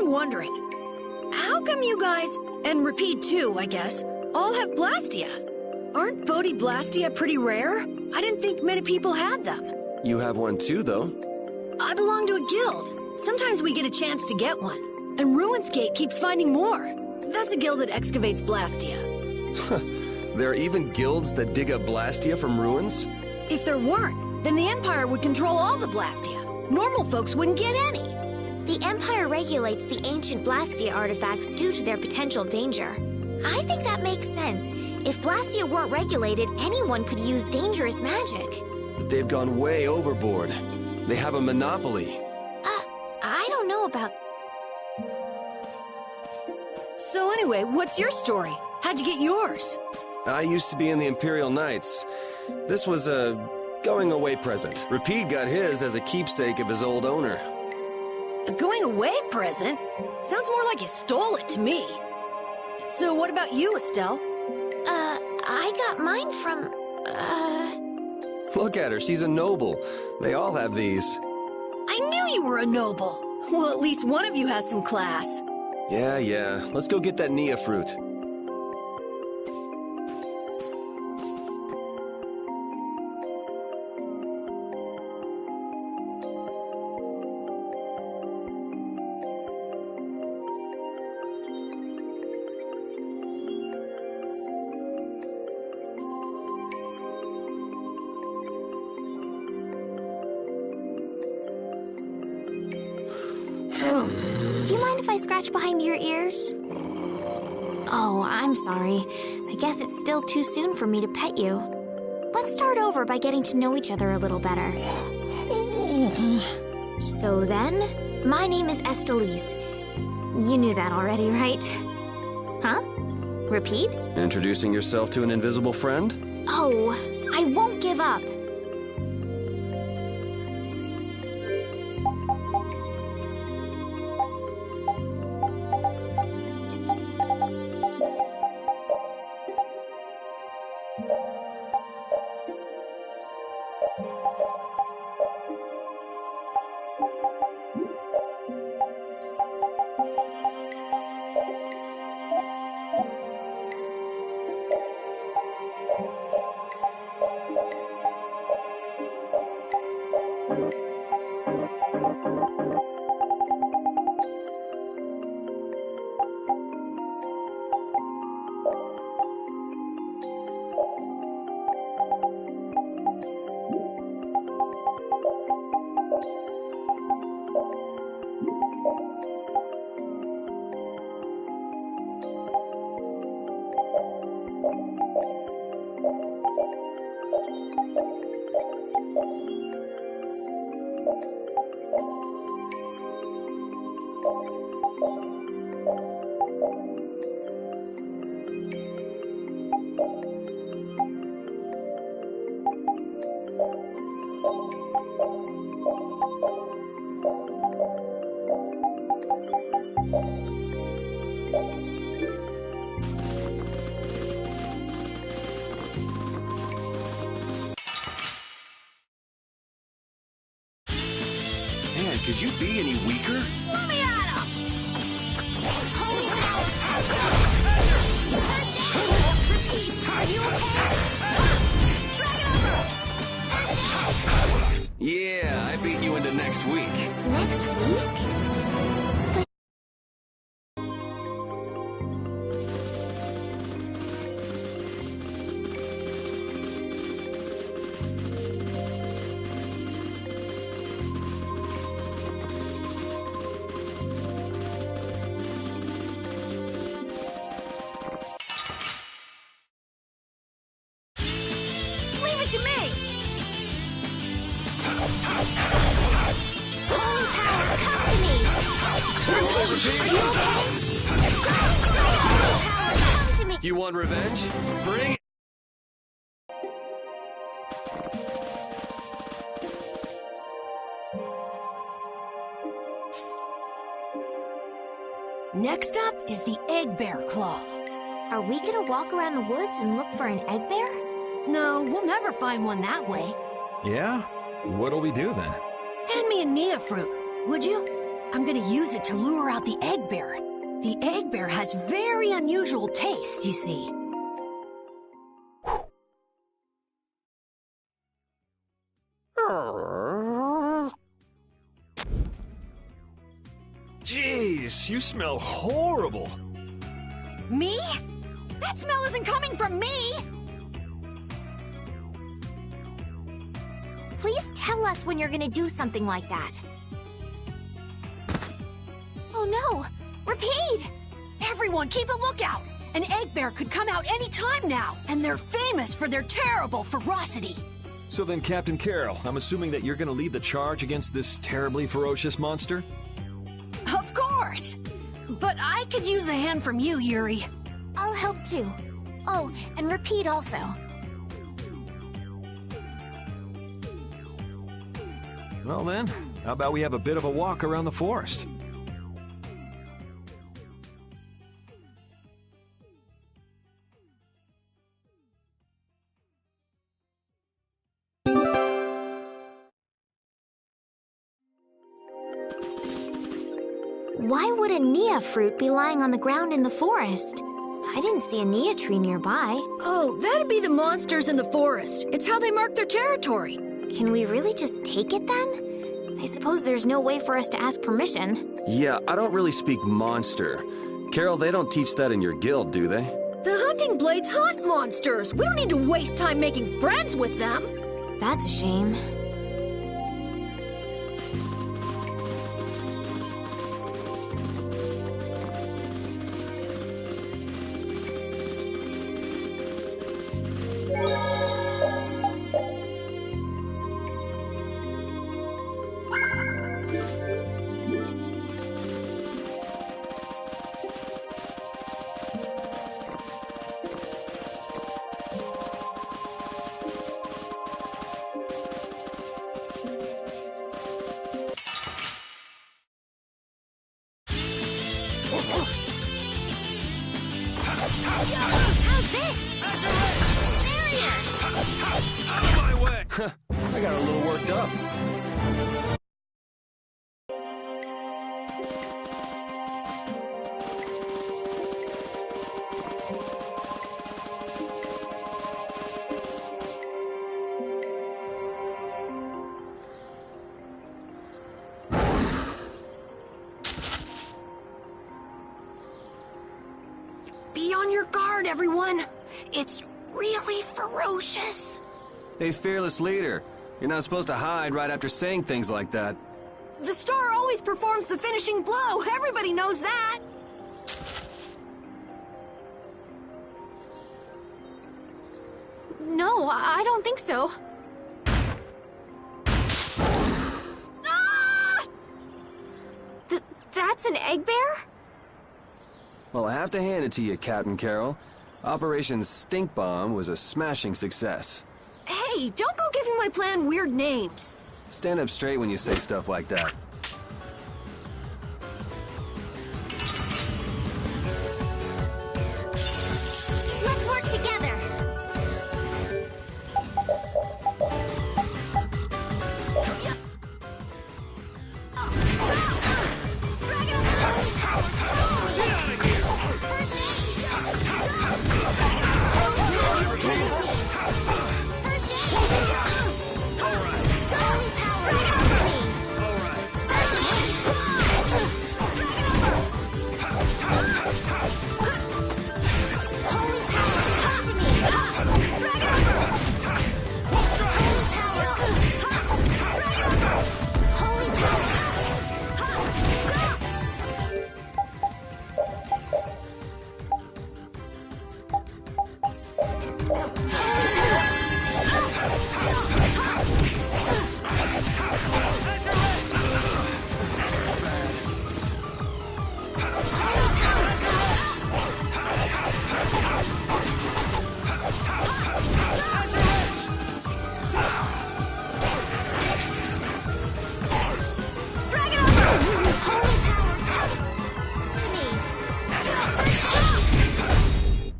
Wondering, how come you guys, and Repeat too, I guess, all have Blastia? Aren't Bodhi Blastia pretty rare? I didn't think many people had them. You have one too, though. I belong to a guild. Sometimes we get a chance to get one. And Ruins Gate keeps finding more. That's a guild that excavates Blastia. There are even guilds that dig up Blastia from ruins? If there weren't, then the Empire would control all the Blastia. Normal folks wouldn't get any. The Empire regulates the ancient Blastia artifacts due to their potential danger. I think that makes sense. If Blastia weren't regulated, anyone could use dangerous magic. But they've gone way overboard. They have a monopoly. I don't know about... So anyway, what's your story? How'd you get yours? I used to be in the Imperial Knights. This was a going-away present. Repeat got his as a keepsake of his old owner. A going-away present? Sounds more like you stole it to me. So what about you, Estelle? I got mine from, Look at her, she's a noble. They all have these. I knew you were a noble. Well, at least one of you has some class. Yeah. Let's go get that Nia fruit. Do you mind if I scratch behind your ears? Oh, I'm sorry. I guess it's still too soon for me to pet you. Let's start over by getting to know each other a little better. So then, my name is Estelise. You knew that already, right? Huh? Repeat? Introducing yourself to an invisible friend? Oh, I won't give up. Man, could you be any weaker? Let me at him! Holy power! First aid! Repeat! Are you okay? Drag it over! First aid! Yeah, I beat you into next week. Next week? Leave it to me! Holy power, come to me! Repeat, are you okay? Holy power, come to me! You want revenge? Bring it! Next up is the Egg Bear Claw. Are we gonna walk around the woods and look for an egg bear? No, we'll never find one that way. Yeah? What'll we do then? Hand me a Nia fruit, would you? I'm gonna use it to lure out the egg bear. The egg bear has very unusual tastes, you see. Jeez, you smell horrible. Me? That smell isn't coming from me! Please tell us when you're gonna do something like that. Oh no! Repeat! Everyone, keep a lookout! An egg bear could come out any time now, and they're famous for their terrible ferocity. So then, Captain Carroll, I'm assuming that you're gonna lead the charge against this terribly ferocious monster? Of course! But I could use a hand from you, Yuri. I'll help too. Oh, and repeat also. Well then, how about we have a bit of a walk around the forest? Why would a Nia fruit be lying on the ground in the forest? I didn't see a Nia tree nearby. Oh, that'd be the monsters in the forest. It's how they mark their territory. Can we really just take it then? I suppose there's no way for us to ask permission. Yeah, I don't really speak monster. Carol, they don't teach that in your guild, do they? The hunting blades hunt monsters. We don't need to waste time making friends with them. That's a shame. How's this? Barrier! Out of my way! I got a little worked up. Be on your guard, everyone. It's really ferocious. Hey, fearless leader. You're not supposed to hide right after saying things like that. The star always performs the finishing blow. Everybody knows that. No, I don't think so. Ah! That's an egg bear? Well, I have to hand it to you, Captain Carroll. Operation Stink Bomb was a smashing success. Hey, don't go giving my plan weird names. Stand up straight when you say stuff like that. Let's work together.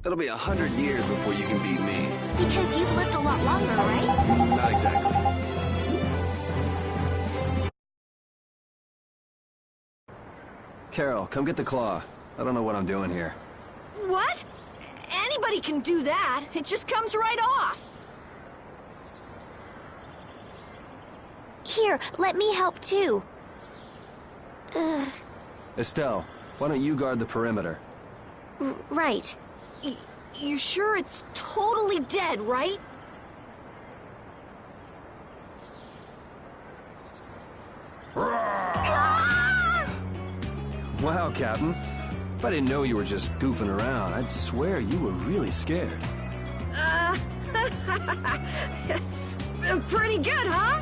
It'll be 100 years before you can beat me. Because you've lived a lot longer, right? Not exactly. Carol, come get the claw. I don't know what I'm doing here. What? Anybody can do that. It just comes right off. Here, let me help too. Estelle, why don't you guard the perimeter? Right. You sure it's totally dead, right? Wow, Captain. If I didn't know you were just goofing around, I'd swear you were really scared. Pretty good, huh?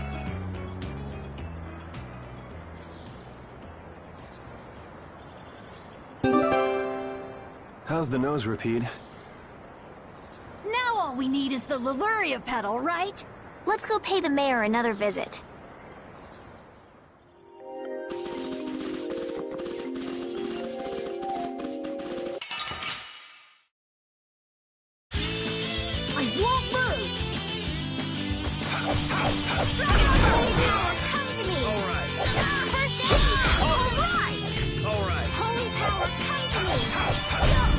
How's the nose, Repeat? Now all we need is the Leluria pedal, right? Let's go pay the mayor another visit. I won't lose! Holy power, come to me! All right. First aid! All right! All right. Holy power, come to me!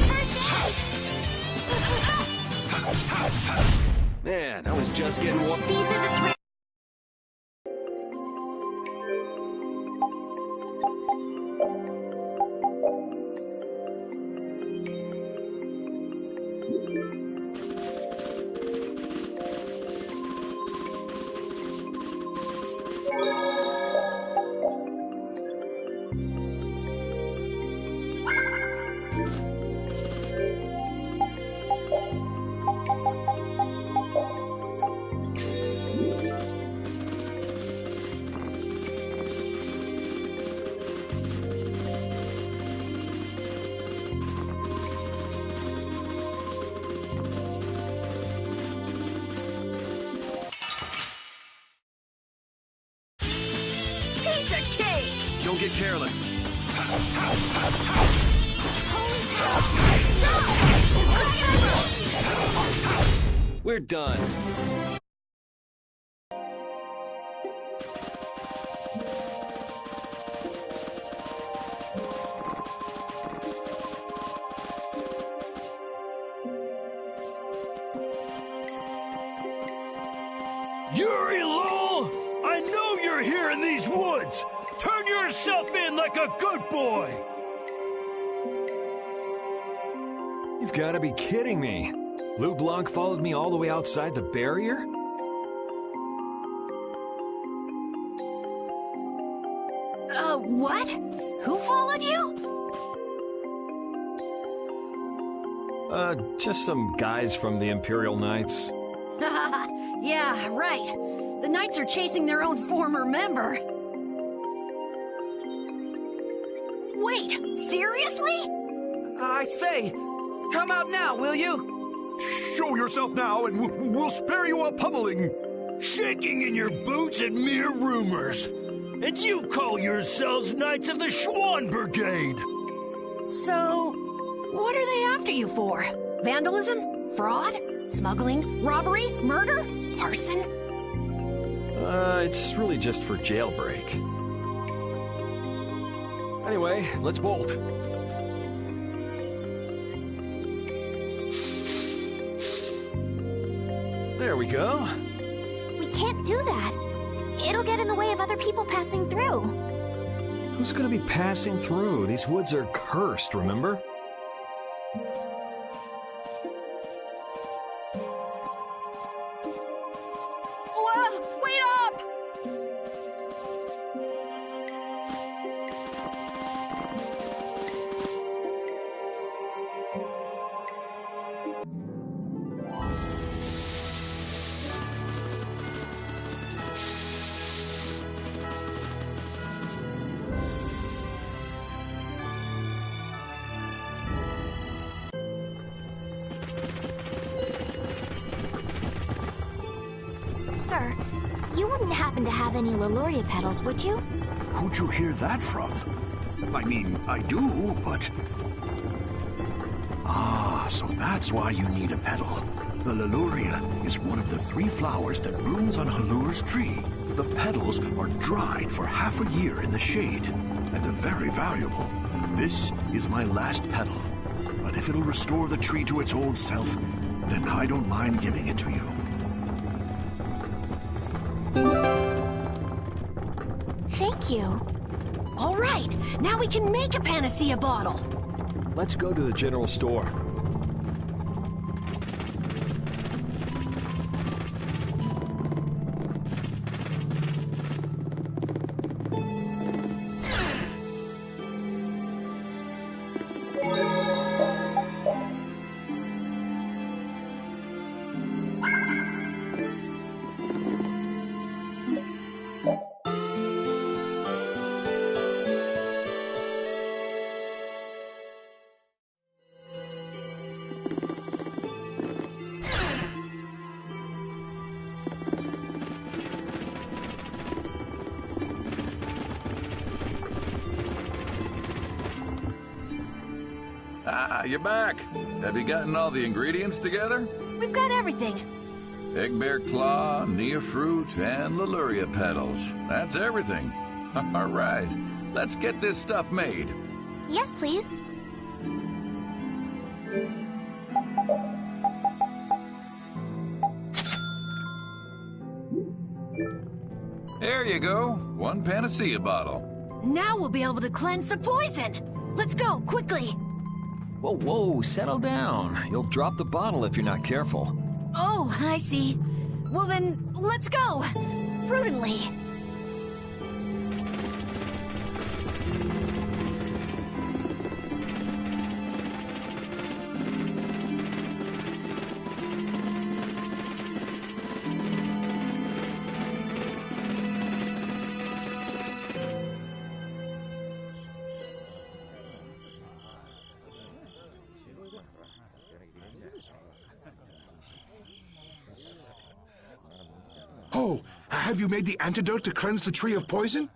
First aid! Man, I was just getting warm. These are the three. Piece of cake! Don't get careless. Holy power! Stop! We're done. Yuri Lowell! I know you're here in these woods! Turn yourself in like a good boy! You've got to be kidding me. Lou Blanc followed me all the way outside the barrier? What? Who followed you? Just some guys from the Imperial Knights. Yeah, right. The Knights are chasing their own former member. Wait, seriously? I say, come out now, will you? Show yourself now and we'll spare you a pummeling. Shaking in your boots at mere rumors. And you call yourselves Knights of the Schwann Brigade. So, what are they after you for? Vandalism? Fraud? Smuggling? Robbery? Murder? Arson? It's really just for jailbreak. Anyway, let's bolt. There we go. We can't do that. It'll get in the way of other people passing through. Who's gonna be passing through? These woods are cursed, remember? Whoa, wait up! Sir, you wouldn't happen to have any Leluria pedals, would you? Who'd you hear that from? I mean, I do, but... Ah, so that's why you need a petal. The Leluria is one of the 3 flowers that blooms on Halur's tree. The petals are dried for half a year in the shade, and they're very valuable. This is my last petal, but if it'll restore the tree to its old self, then I don't mind giving it to you. Thank you. All right, now we can make a panacea bottle. Let's go to the general store. Ah, you're back. Have you gotten all the ingredients together? We've got everything. Eggbear claw, Nia fruit, and Leluria petals. That's everything. All right, let's get this stuff made. Yes, please. There you go. One panacea bottle. Now we'll be able to cleanse the poison. Let's go, quickly. Whoa, whoa, settle down. You'll drop the bottle if you're not careful. Oh, I see. Well then, let's go. Prudently. Oh, have you made the antidote to cleanse the tree of poison?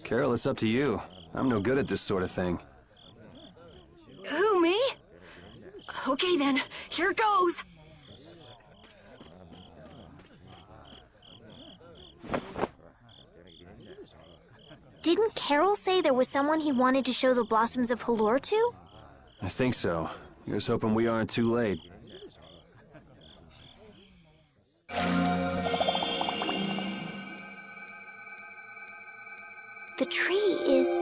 Carol, it's up to you. I'm no good at this sort of thing. Who, me? Okay then, here goes. Didn't Carol say there was someone he wanted to show the blossoms of Halor to? I think so. Here's hoping we aren't too late. The tree is...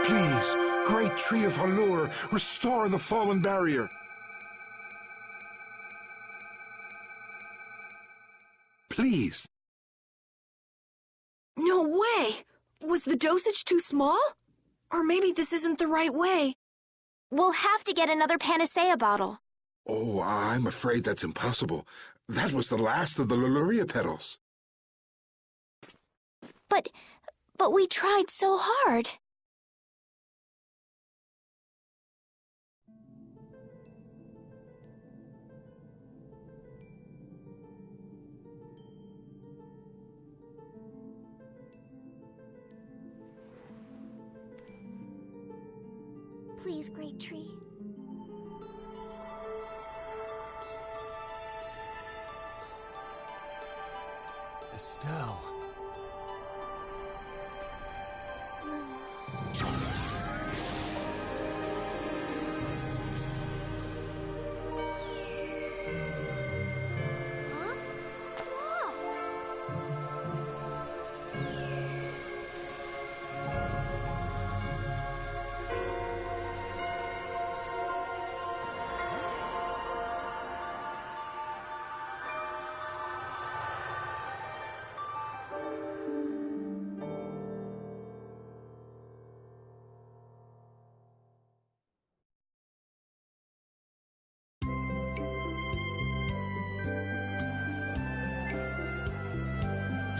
Please, great tree of Halor, restore the fallen barrier. Please. No way! Was the dosage too small? Or maybe this isn't the right way. We'll have to get another panacea bottle. Oh, I'm afraid that's impossible. That was the last of the Leluria petals. But we tried so hard. Please, great tree. Estelle.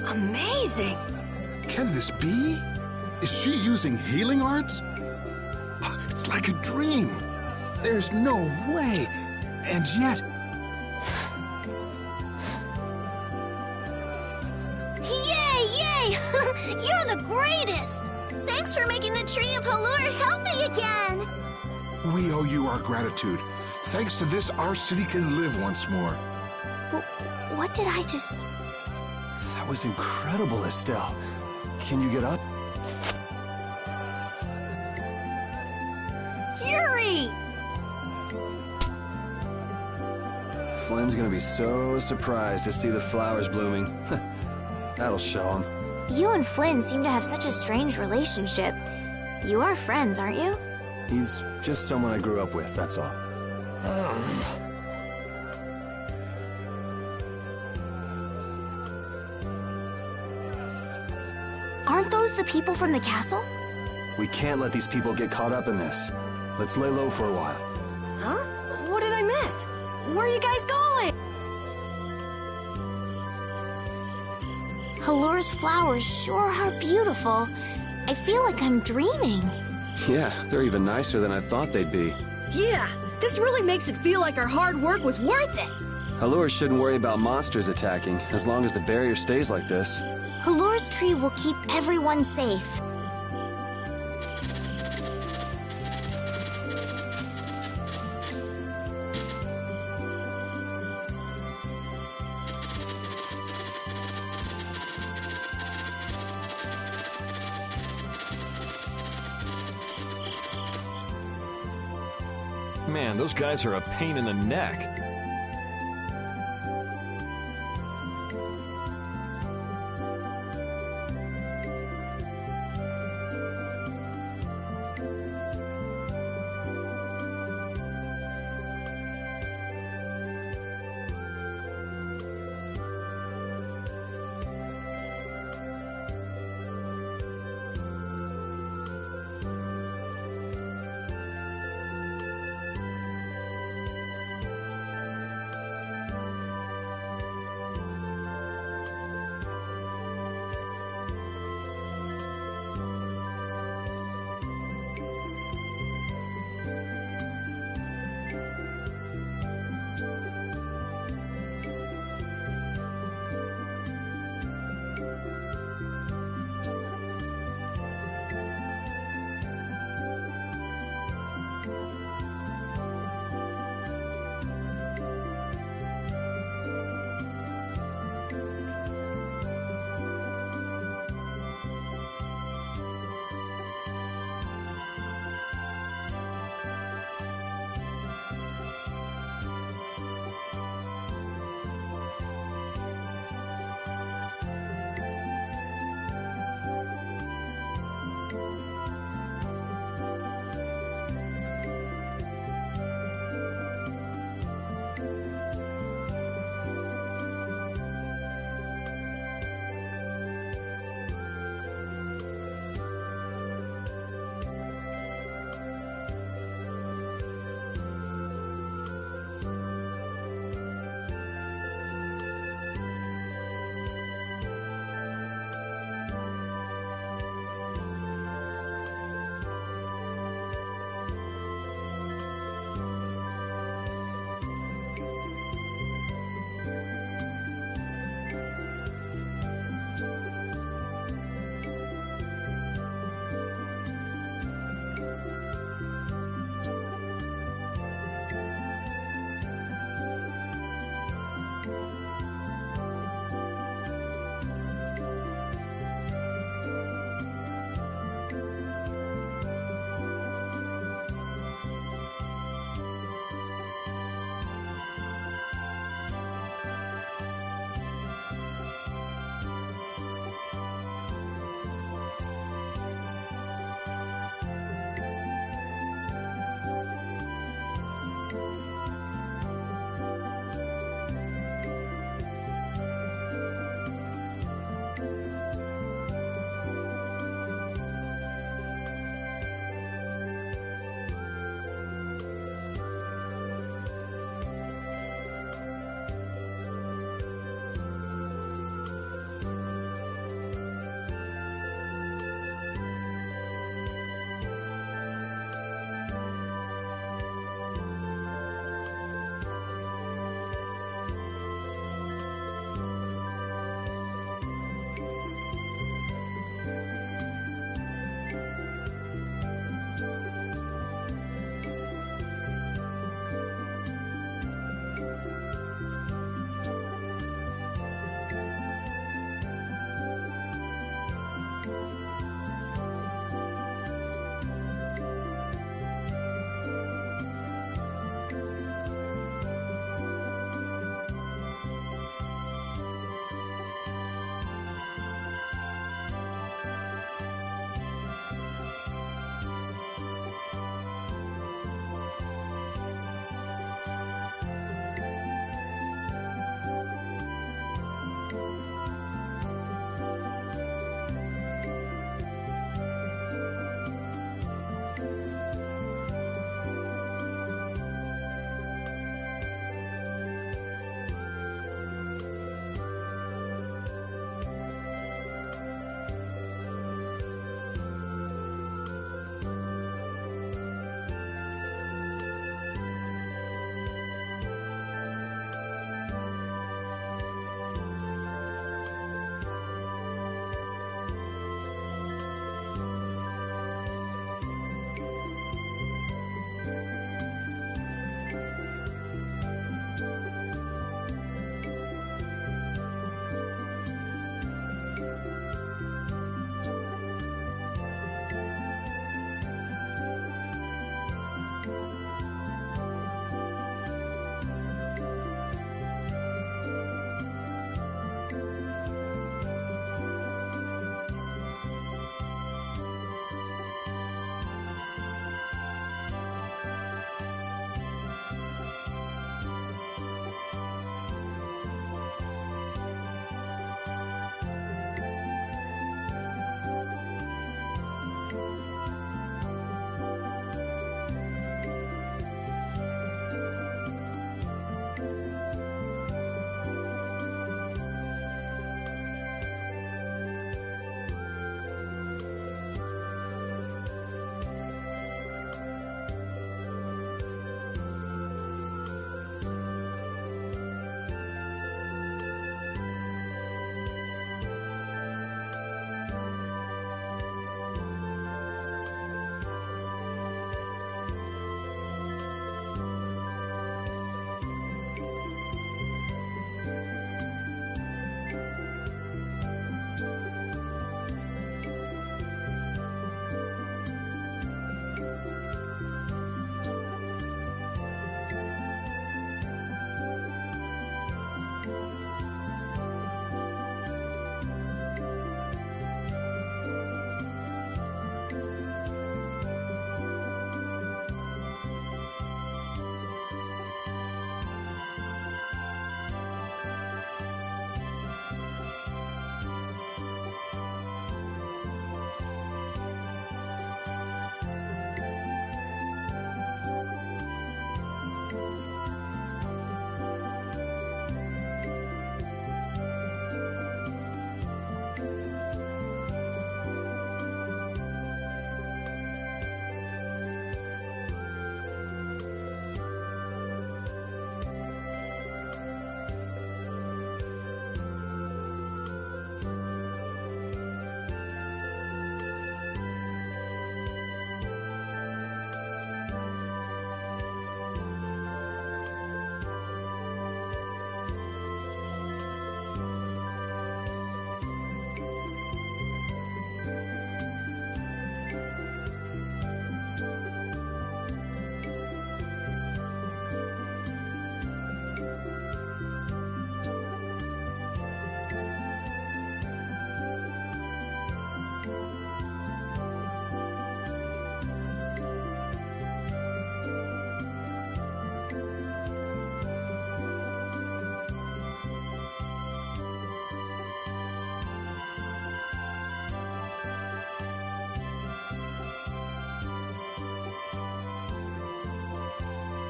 Amazing! Can this be? Is she using healing arts? It's like a dream. There's no way. And yet... Yay, yay! You're the greatest! Thanks for making the tree of Halor healthy again! We owe you our gratitude. Thanks to this, our city can live once more. What did I just... That was incredible, Estelle. Can you get up? Yuri! Flynn's gonna be so surprised to see the flowers blooming. That'll show him. You and Flynn seem to have such a strange relationship. You are friends, aren't you? He's just someone I grew up with, that's all. Aren't those the people from the castle? We can't let these people get caught up in this. Let's lay low for a while. Huh? What did I miss? Where are you guys going? Halor's flowers sure are beautiful. I feel like I'm dreaming. Yeah, they're even nicer than I thought they'd be. Yeah, this really makes it feel like our hard work was worth it. Halor shouldn't worry about monsters attacking, as long as the barrier stays like this. Halor's tree will keep everyone safe. Man, those guys are a pain in the neck.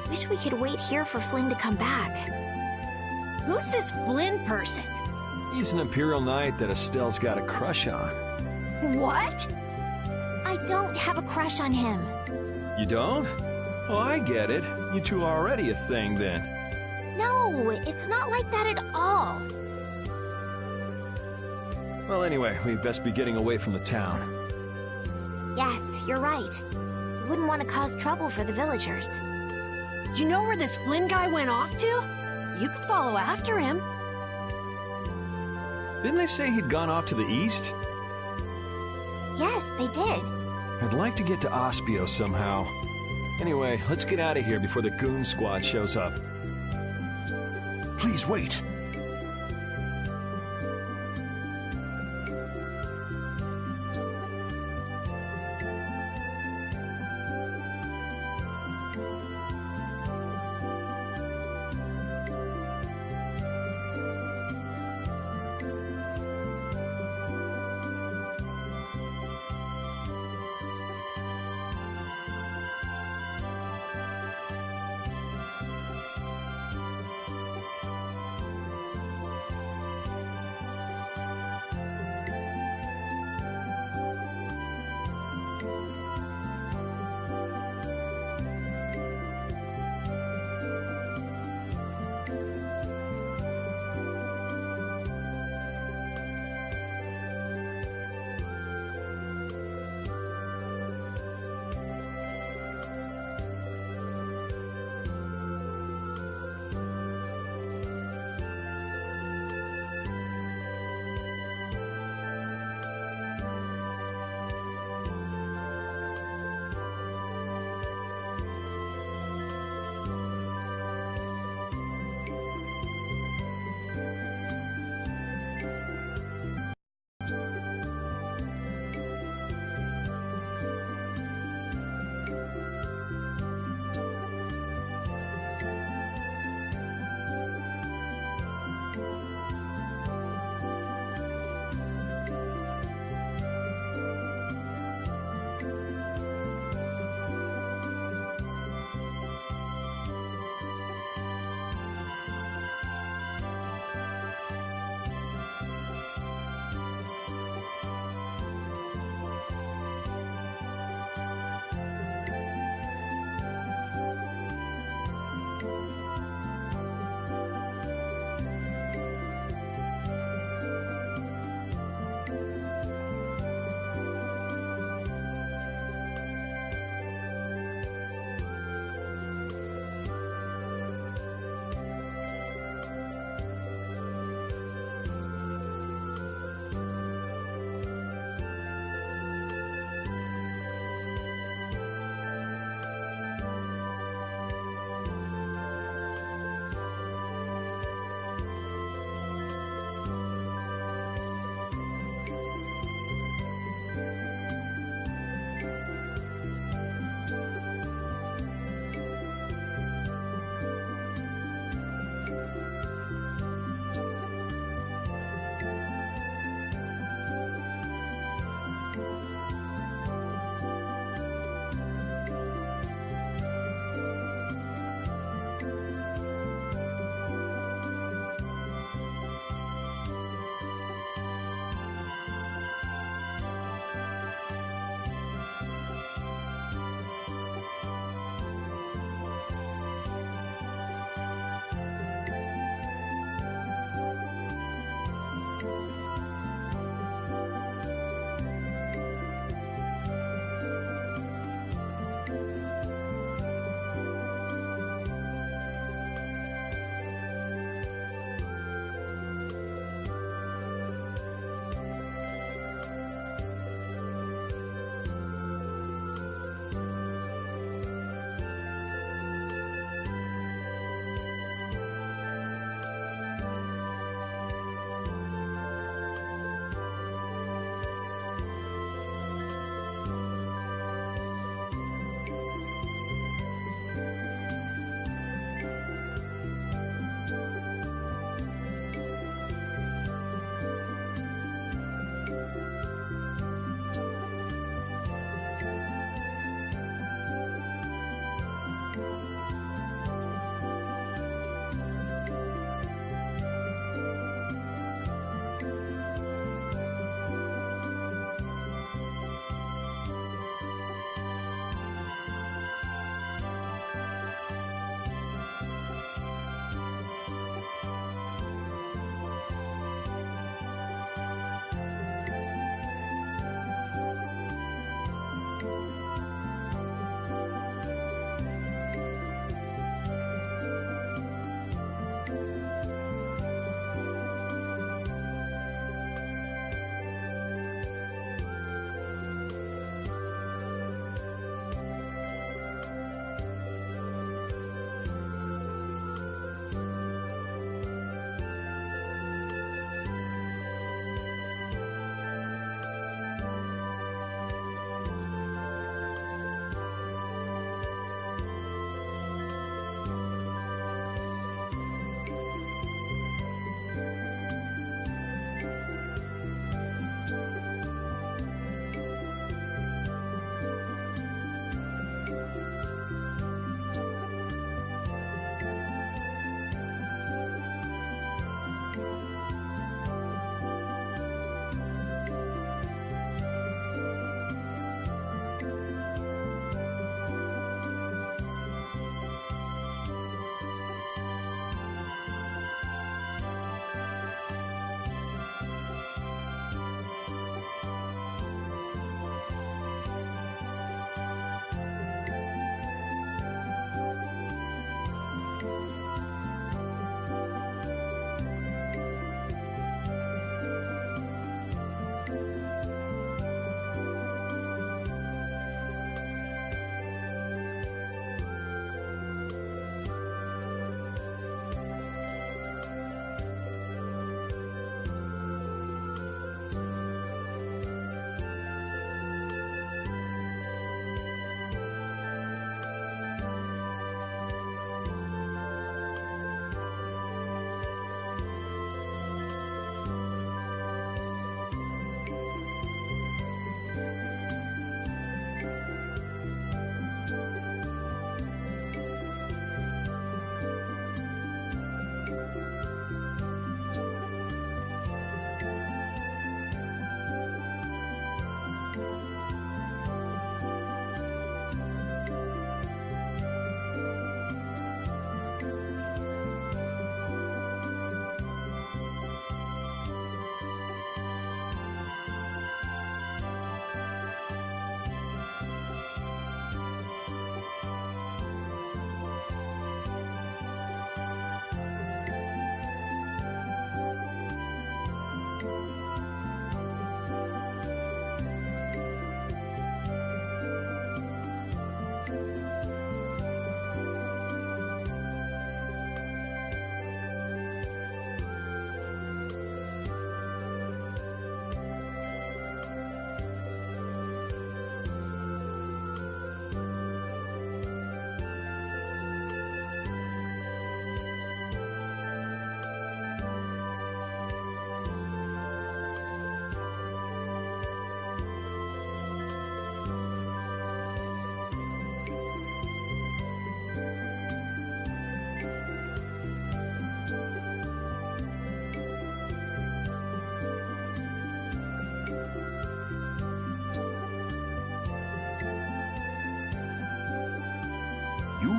Wish we could wait here for Flynn to come back. Who's this Flynn person? He's an Imperial Knight that Estelle's got a crush on. What? I don't have a crush on him. You don't? Oh, I get it. You two are already a thing, then. No, it's not like that at all. Well, anyway, we best be getting away from the town. Yes, you're right. We wouldn't want to cause trouble for the villagers. Do you know where this Flynn guy went off to? You could follow after him. Didn't they say he'd gone off to the east? Yes, they did. I'd like to get to Ospio somehow. Anyway, let's get out of here before the goon squad shows up. Please wait.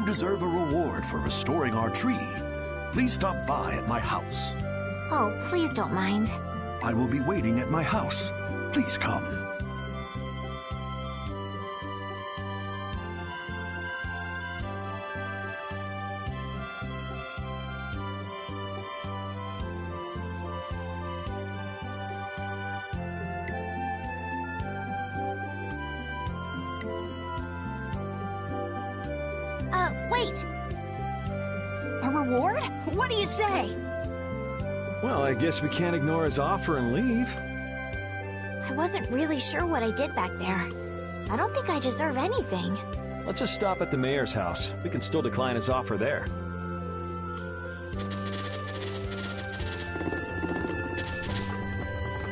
deserve a reward for restoring our tree, please stop by at my house. Oh, please don't mind. I will be waiting at my house. Please come. Wait! A reward? What do you say? Well, I guess we can't ignore his offer and leave. I wasn't really sure what I did back there. I don't think I deserve anything. Let's just stop at the mayor's house. We can still decline his offer there.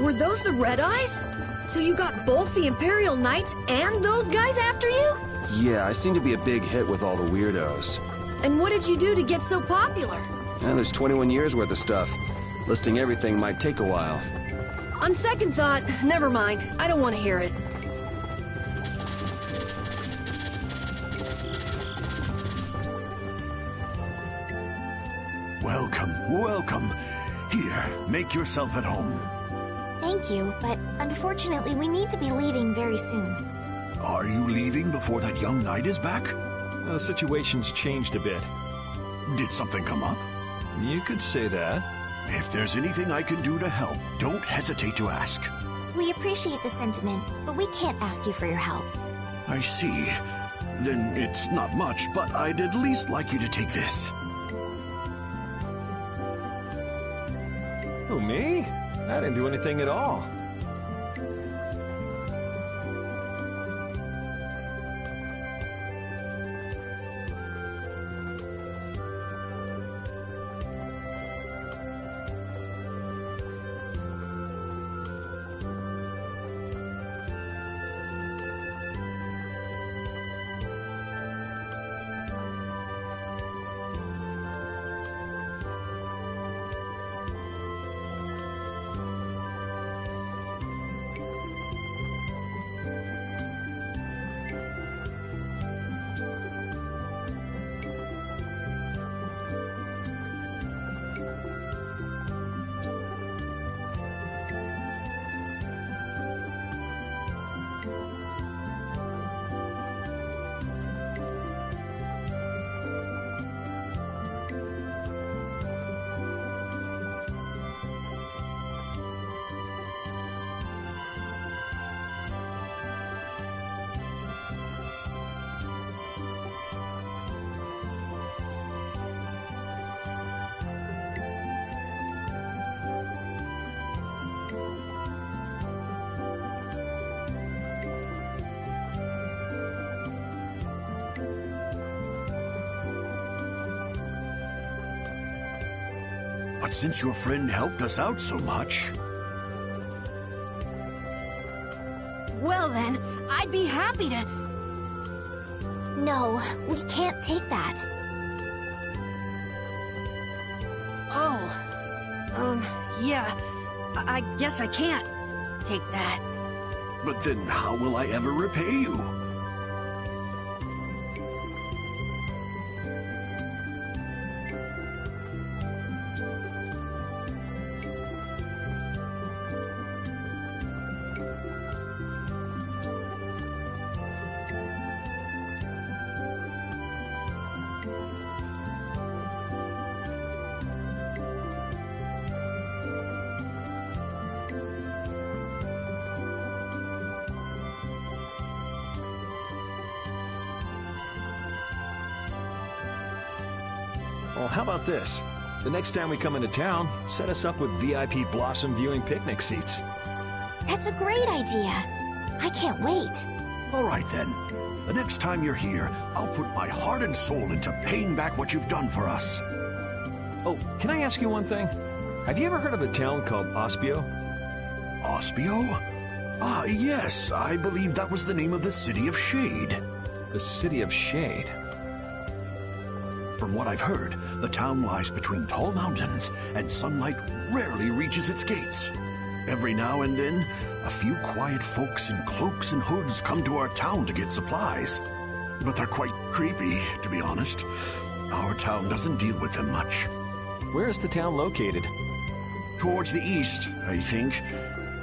Were those the Red Eyes? So you got both the Imperial Knights and those guys after you? Yeah, I seem to be a big hit with all the weirdos. And what did you do to get so popular? There's 21 years worth of stuff. Listing everything might take a while. On second thought, never mind. I don't want to hear it. Welcome, welcome. Here, make yourself at home. Thank you, but unfortunately we need to be leaving very soon. Are you leaving before that young knight is back? The situation's changed a bit. Did something come up? You could say that. If there's anything I can do to help, don't hesitate to ask. We appreciate the sentiment, but we can't ask you for your help. I see. Then it's not much, but I'd at least like you to take this. Who, me? I didn't do anything at all. But since your friend helped us out so much... Well then, I'd be happy to... No, we can't take that. Oh. Yeah. I guess I can't take that. But then how will I ever repay you? Well, how about this? The next time we come into town, set us up with VIP blossom viewing picnic seats. That's a great idea. I can't wait. All right, then. The next time you're here, I'll put my heart and soul into paying back what you've done for us. Oh, can I ask you one thing? Have you ever heard of a town called Ospio? Ospio? Ah, yes. I believe that was the name of the City of Shade. The City of Shade? From what I've heard, the town lies between tall mountains, and sunlight rarely reaches its gates. Every now and then, a few quiet folks in cloaks and hoods come to our town to get supplies. but they're quite creepy, to be honest. Our town doesn't deal with them much. Where is the town located? Towards the east, I think.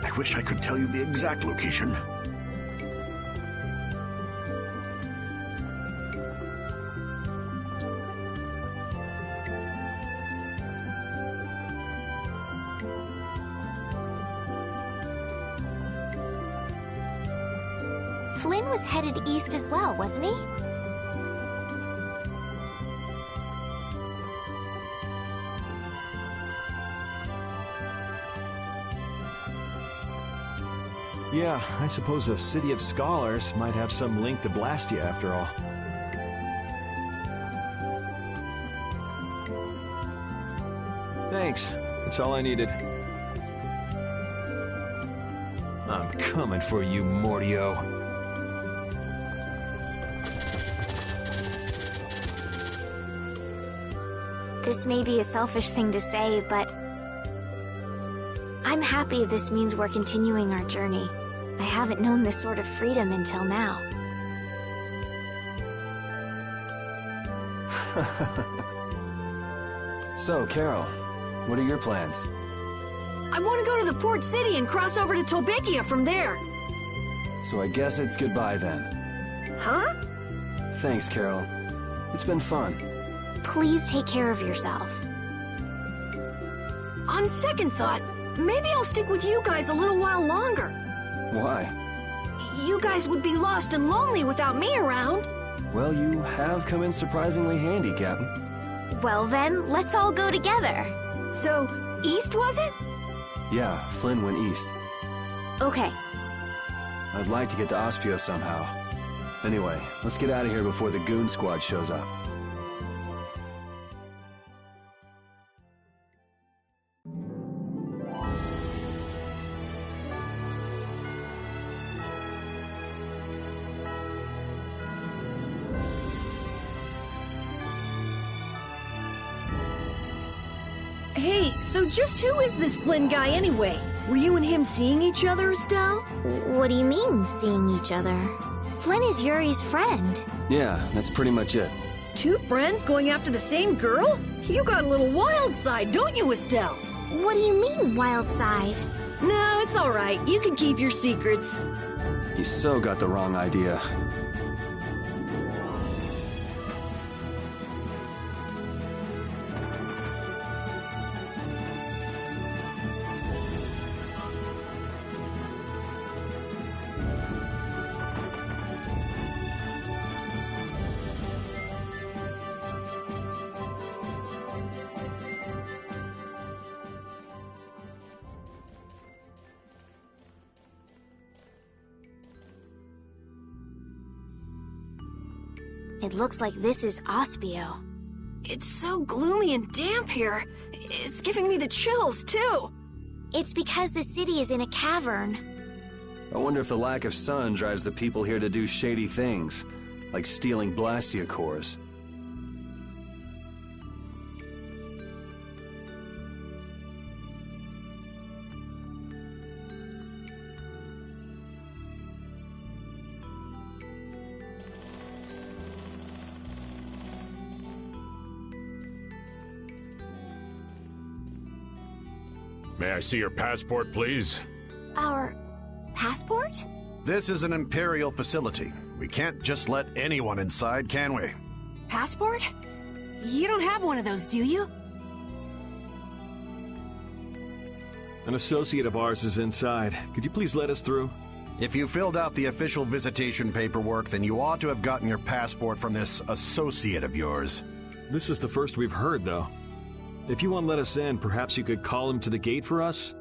I wish I could tell you the exact location. Flynn was headed east as well, wasn't he? Yeah, I suppose a city of scholars might have some link to Blastia after all. Thanks. That's all I needed. I'm coming for you, Mordio. This may be a selfish thing to say, but I'm happy this means we're continuing our journey. I haven't known this sort of freedom until now. So, Carol, what are your plans? I want to go to the port city and cross over to Tolbekia from there. So I guess it's goodbye then. Huh? Thanks, Carol. It's been fun. Please take care of yourself. On second thought, maybe I'll stick with you guys a little while longer. Why? You guys would be lost and lonely without me around. Well, you have come in surprisingly handy, Captain. Well then, let's all go together. So, east was it? Yeah, Flynn went east. Okay. I'd like to get to Aspio somehow. Anyway, let's get out of here before the goon squad shows up. Hey, so just who is this Flynn guy anyway? Were you and him seeing each other, Estelle? What do you mean, seeing each other? Flynn is Yuri's friend. Yeah, that's pretty much it. Two friends going after the same girl? You got a little wild side, don't you, Estelle? What do you mean, wild side? No, it's all right. You can keep your secrets. He so got the wrong idea. It looks like this is Aspio. It's so gloomy and damp here. It's giving me the chills, too. It's because the city is in a cavern. I wonder if the lack of sun drives the people here to do shady things, like stealing Blastia cores. May I see your passport, please? Our passport? This is an Imperial facility. We can't just let anyone inside, can we? Passport? You don't have one of those, do you? An associate of ours is inside. Could you please let us through? If you filled out the official visitation paperwork, then you ought to have gotten your passport from this associate of yours. This is the first we've heard, though. If you won't let us in, perhaps you could call him to the gate for us?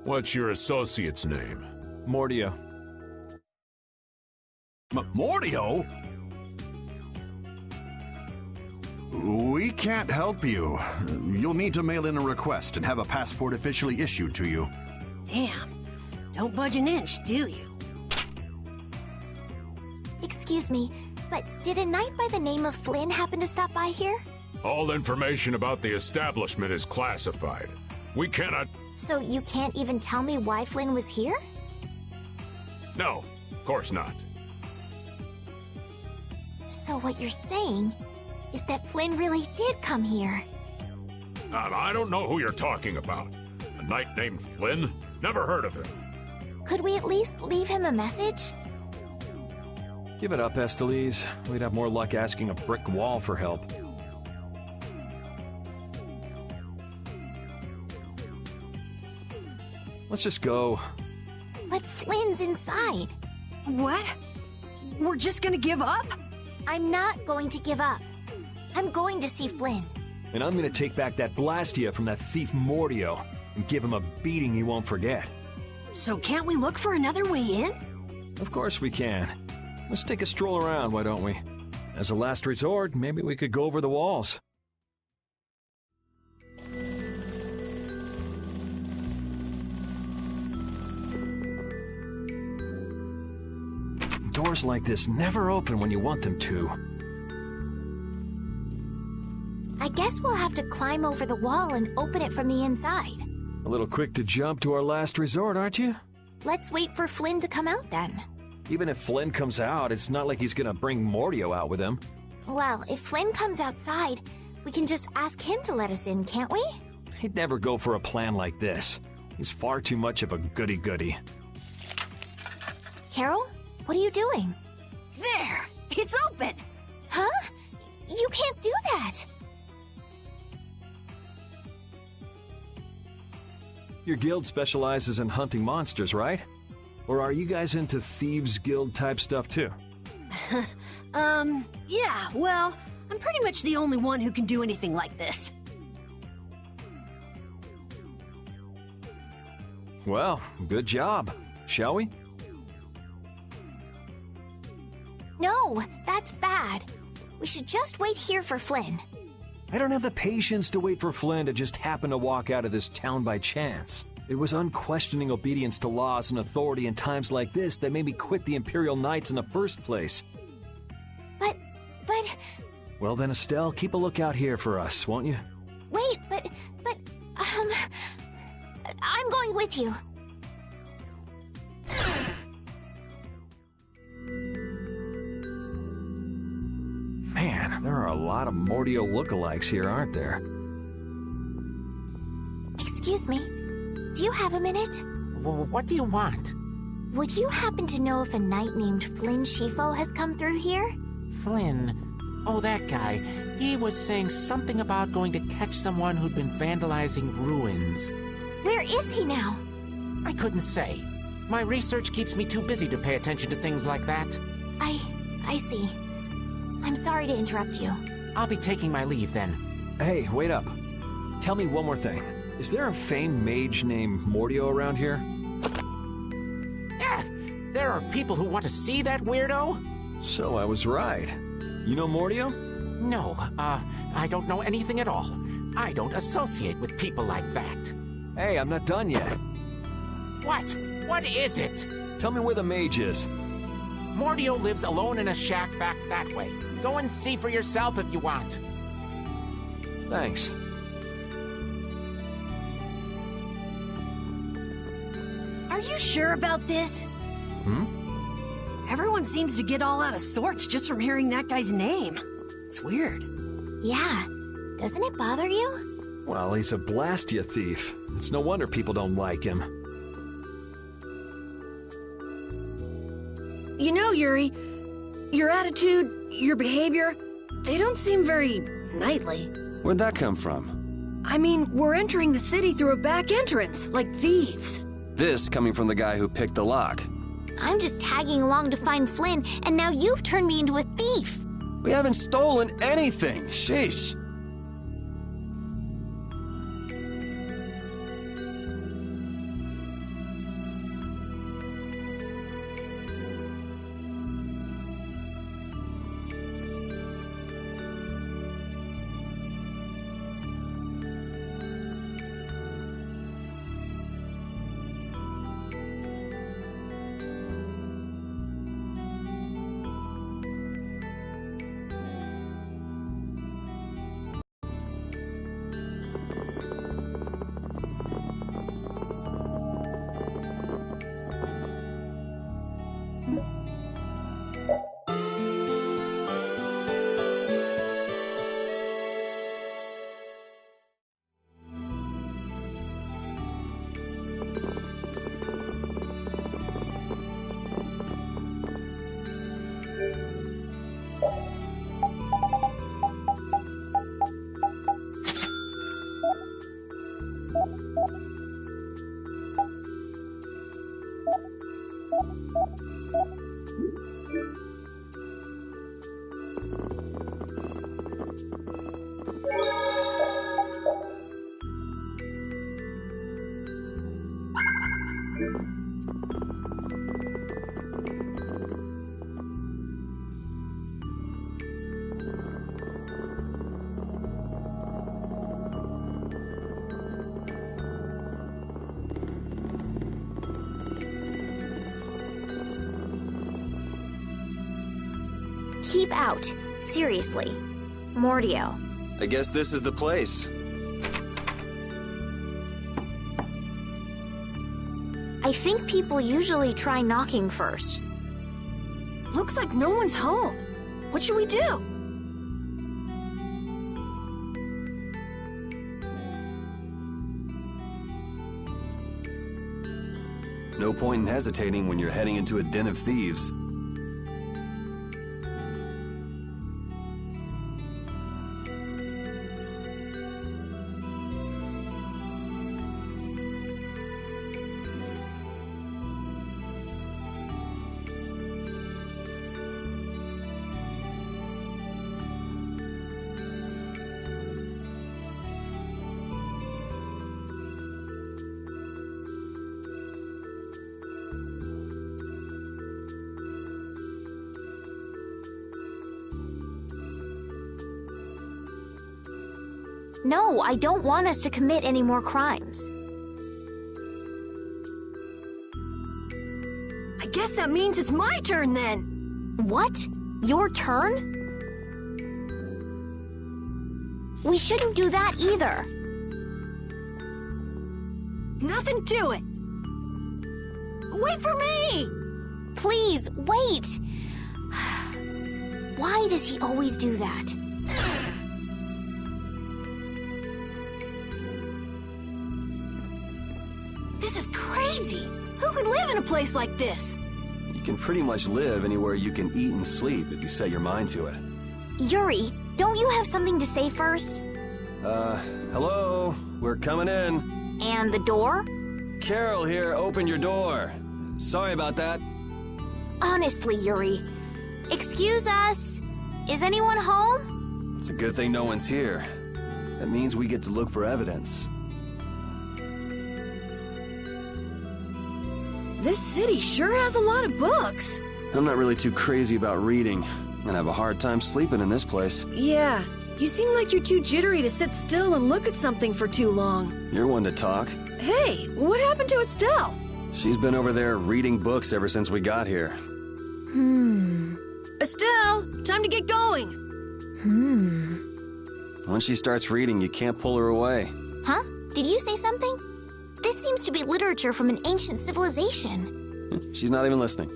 What's your associate's name? Mordio. Mordio? We can't help you. You'll need to mail in a request and have a passport officially issued to you. Damn. Don't budge an inch, do you? Excuse me, but did a knight by the name of Flynn happen to stop by here? All information about the establishment is classified. We cannot... So you can't even tell me why Flynn was here? No, of course not. So what you're saying is that Flynn really did come here. I don't know who you're talking about. A knight named Flynn? Never heard of him. Could we at least leave him a message? Give it up, Estelise. We'd have more luck asking a brick wall for help. Let's just go. But Flynn's inside. What? We're just gonna give up? I'm not going to give up. I'm going to see Flynn. And I'm gonna take back that Blastia from that thief Mordio and give him a beating he won't forget. So can't we look for another way in? Of course we can. Let's take a stroll around, why don't we? As a last resort, maybe we could go over the walls. Doors like this never open when you want them to. I guess we'll have to climb over the wall and open it from the inside. A little quick to jump to our last resort, aren't you? Let's wait for Flynn to come out then. Even if Flynn comes out, it's not like he's gonna bring Mordio out with him. Well, if Flynn comes outside, we can just ask him to let us in, can't we? He'd never go for a plan like this. He's far too much of a goody-goody. Carol, what are you doing? There! It's open! Huh? You can't do that! Your guild specializes in hunting monsters, right? Or are you guys into Thieves Guild type stuff too? Yeah, well, I'm pretty much the only one who can do anything like this. Well, good job. Shall we? No, that's bad. We should just wait here for Flynn. I don't have the patience to wait for Flynn to just happen to walk out of this town by chance. It was unquestioning obedience to laws and authority in times like this that made me quit the Imperial Knights in the first place. But... Well then, Estelle, keep a lookout here for us, won't you? Wait, I'm going with you. Man, there are a lot of Mordio lookalikes here, aren't there? Excuse me. Do you have a minute? What do you want? Would you happen to know if a knight named Flynn Shifo has come through here? Flynn? Oh, that guy. He was saying something about going to catch someone who'd been vandalizing ruins. Where is he now? I couldn't say. My research keeps me too busy to pay attention to things like that. I see. I'm sorry to interrupt you. I'll be taking my leave then. Hey, wait up. Tell me one more thing. Is there a famed mage named Mordio around here? There are people who want to see that weirdo? So I was right. You know Mordio? No, I don't know anything at all. I don't associate with people like that. Hey, I'm not done yet. What? What is it? Tell me where the mage is. Mordio lives alone in a shack back that way. Go and see for yourself if you want. Thanks. Are you sure about this? Everyone seems to get all out of sorts just from hearing that guy's name. It's weird. Yeah. Doesn't it bother you? Well, he's a Blastia thief. It's no wonder people don't like him. You know, Yuri, your attitude, your behavior, they don't seem very knightly. Where'd that come from? I mean, we're entering the city through a back entrance, like thieves. This coming from the guy who picked the lock. I'm just tagging along to find Flynn, and now you've turned me into a thief. We haven't stolen anything. Sheesh. Keep out. Seriously. Mordio. I guess this is the place. I think people usually try knocking first. Looks like no one's home. What should we do? No point in hesitating when you're heading into a den of thieves. No, I don't want us to commit any more crimes. I guess that means it's my turn then. What? Your turn? We shouldn't do that either. Nothing to it. Wait for me! Please, wait! Why does he always do that? This is crazy! Who could live in a place like this? You can pretty much live anywhere you can eat and sleep if you set your mind to it. Yuri, don't you have something to say first? Hello? We're coming in. And the door? Carol here, open your door. Sorry about that. Honestly, Yuri. Excuse us. Is anyone home? It's a good thing no one's here. That means we get to look for evidence. This city sure has a lot of books. I'm not really too crazy about reading, and I have a hard time sleeping in this place. Yeah, you seem like you're too jittery to sit still and look at something for too long. You're one to talk. Hey, what happened to Estelle? She's been over there reading books ever since we got here. Estelle, time to get going. Once she starts reading, you can't pull her away. Huh? Did you say something? This seems to be literature from an ancient civilization. She's not even listening.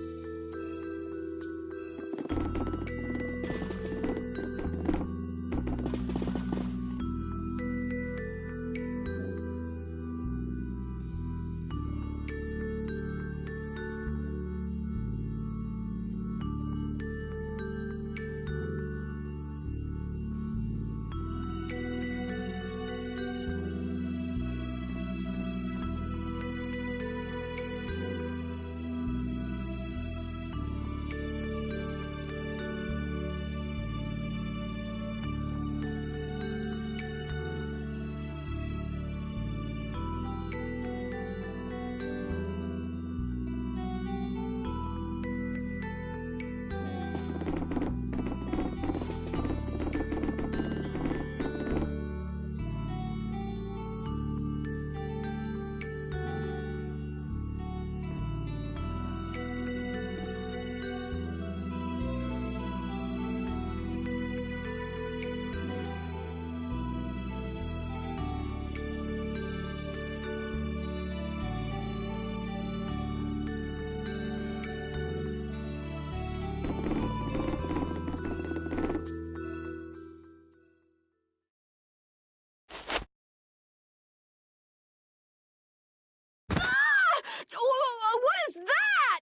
What is that?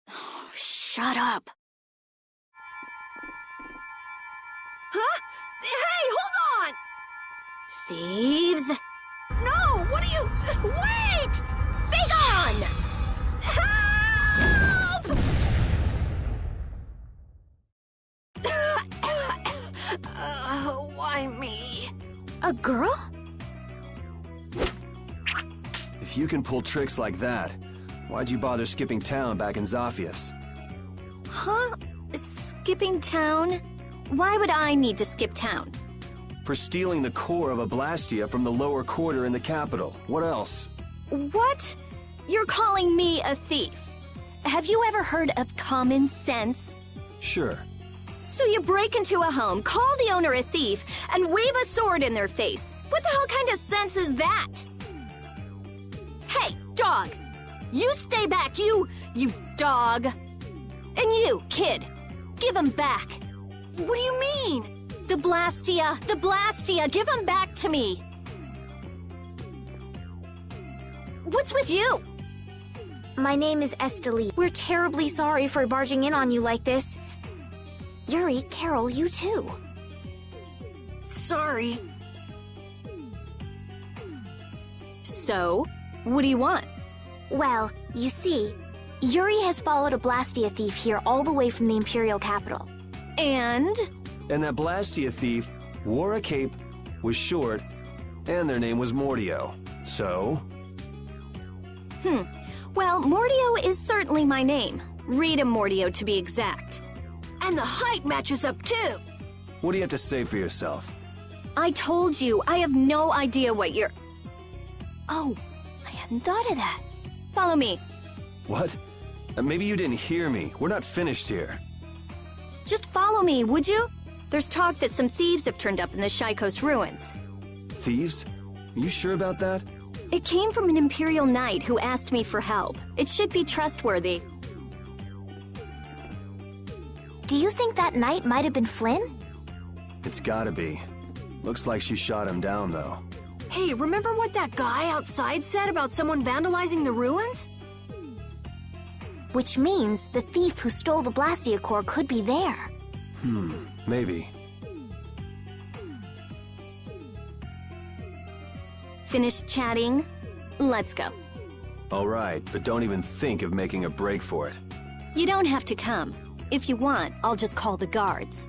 Oh, shut up. Huh? Hey, hold on! Thieves? No! What are you... Wait! Be gone! Help! Why me? A girl? If you can pull tricks like that, why'd you bother skipping town back in Zaphias? Huh? Skipping town? Why would I need to skip town? For stealing the core of a Blastia from the lower quarter in the capital. What else? What? You're calling me a thief? Have you ever heard of common sense? Sure. So you break into a home, call the owner a thief, and wave a sword in their face. What the hell kind of sense is that? Hey, dog! You stay back, you dog! And you, kid, give him back. What do you mean? The Blastia, give him back to me. What's with you? My name is Esteli. We're terribly sorry for barging in on you like this. Yuri, Carol, you too. Sorry. So, what do you want? Well, you see, Yuri has followed a Blastia thief here all the way from the Imperial capital. And that Blastia thief wore a cape, was short, and their name was Mordio. So? Well, Mordio is certainly my name. Rita Mordio, to be exact. And the height matches up, too. What do you have to say for yourself? I told you, I have no idea what you're... Oh, I hadn't thought of that. Follow me. What? Maybe you didn't hear me. We're not finished here. Just follow me, would you? There's talk that some thieves have turned up in the Shaikos ruins. Thieves? Are you sure about that? It came from an Imperial Knight who asked me for help. It should be trustworthy. Do you think that knight might have been Flynn? It's gotta be. Looks like she shot him down, though. Hey, remember what that guy outside said about someone vandalizing the ruins? Which means the thief who stole the Blastia core could be there. Maybe. Finished chatting? Let's go. All right, but don't even think of making a break for it. You don't have to come. If you want, I'll just call the guards.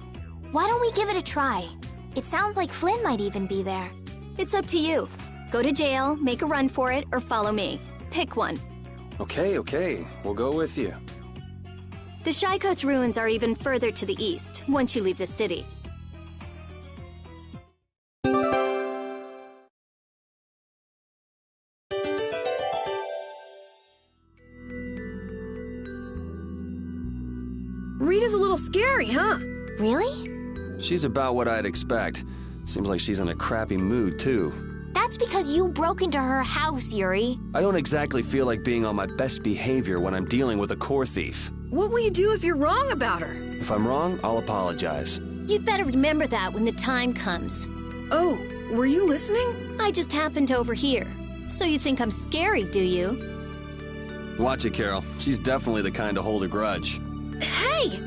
Why don't we give it a try? It sounds like Flynn might even be there. It's up to you. Go to jail, make a run for it, or follow me. Pick one. Okay. We'll go with you. The Shaikos ruins are even further to the east, once you leave the city. Rita's a little scary, huh? Really? She's about what I'd expect. Seems like she's in a crappy mood, too. That's because you broke into her house, Yuri. I don't exactly feel like being on my best behavior when I'm dealing with a core thief. What will you do if you're wrong about her? If I'm wrong, I'll apologize. You'd better remember that when the time comes. Oh, were you listening? I just happened to overhear. So you think I'm scary, do you? Watch it, Carol. She's definitely the kind to hold a grudge. Hey!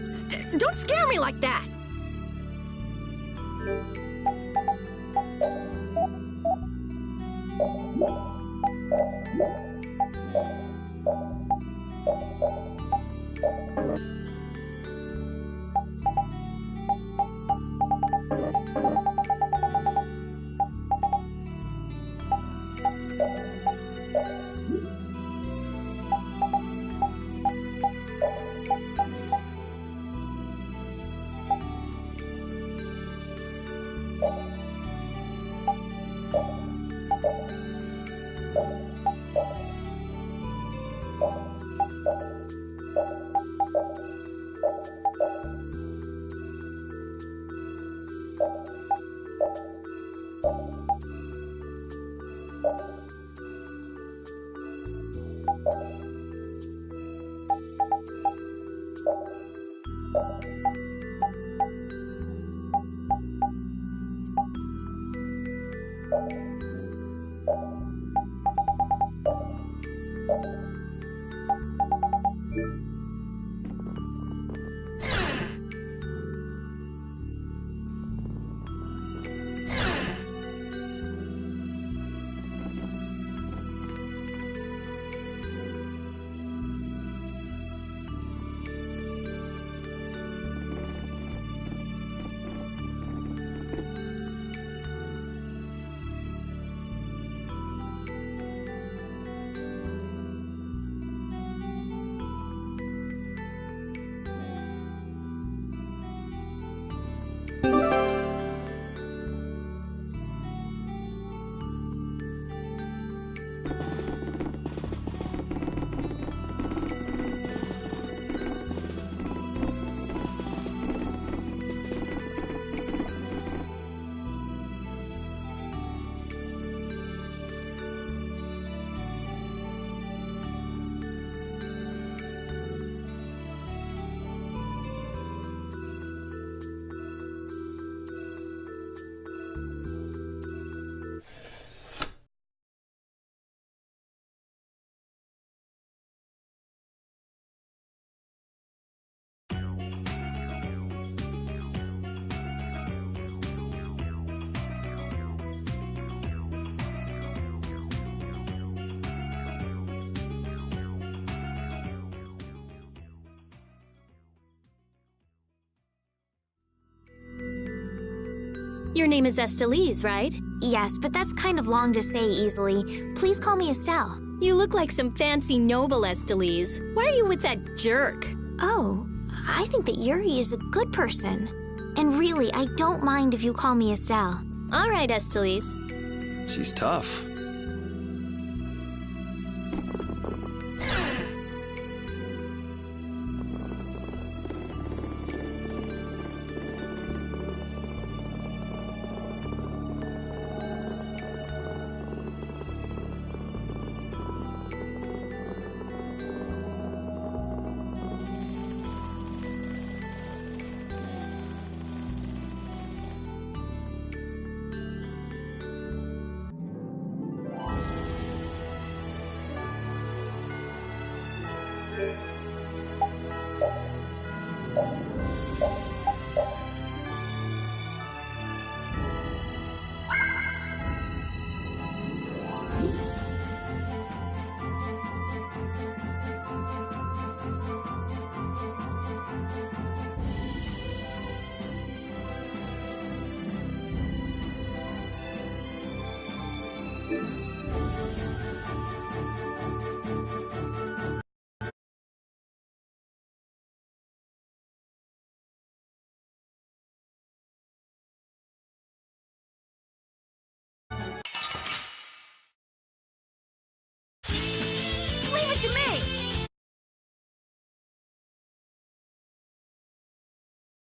Don't scare me like that! Your name is Estelise, right? Yes, but that's kind of long to say easily. Please call me Estelle. You look like some fancy noble, Estelise. Why are you with that jerk? Oh, I think that Yuri is a good person. And really, I don't mind if you call me Estelle. All right, Estelise. She's tough. Leave it to me!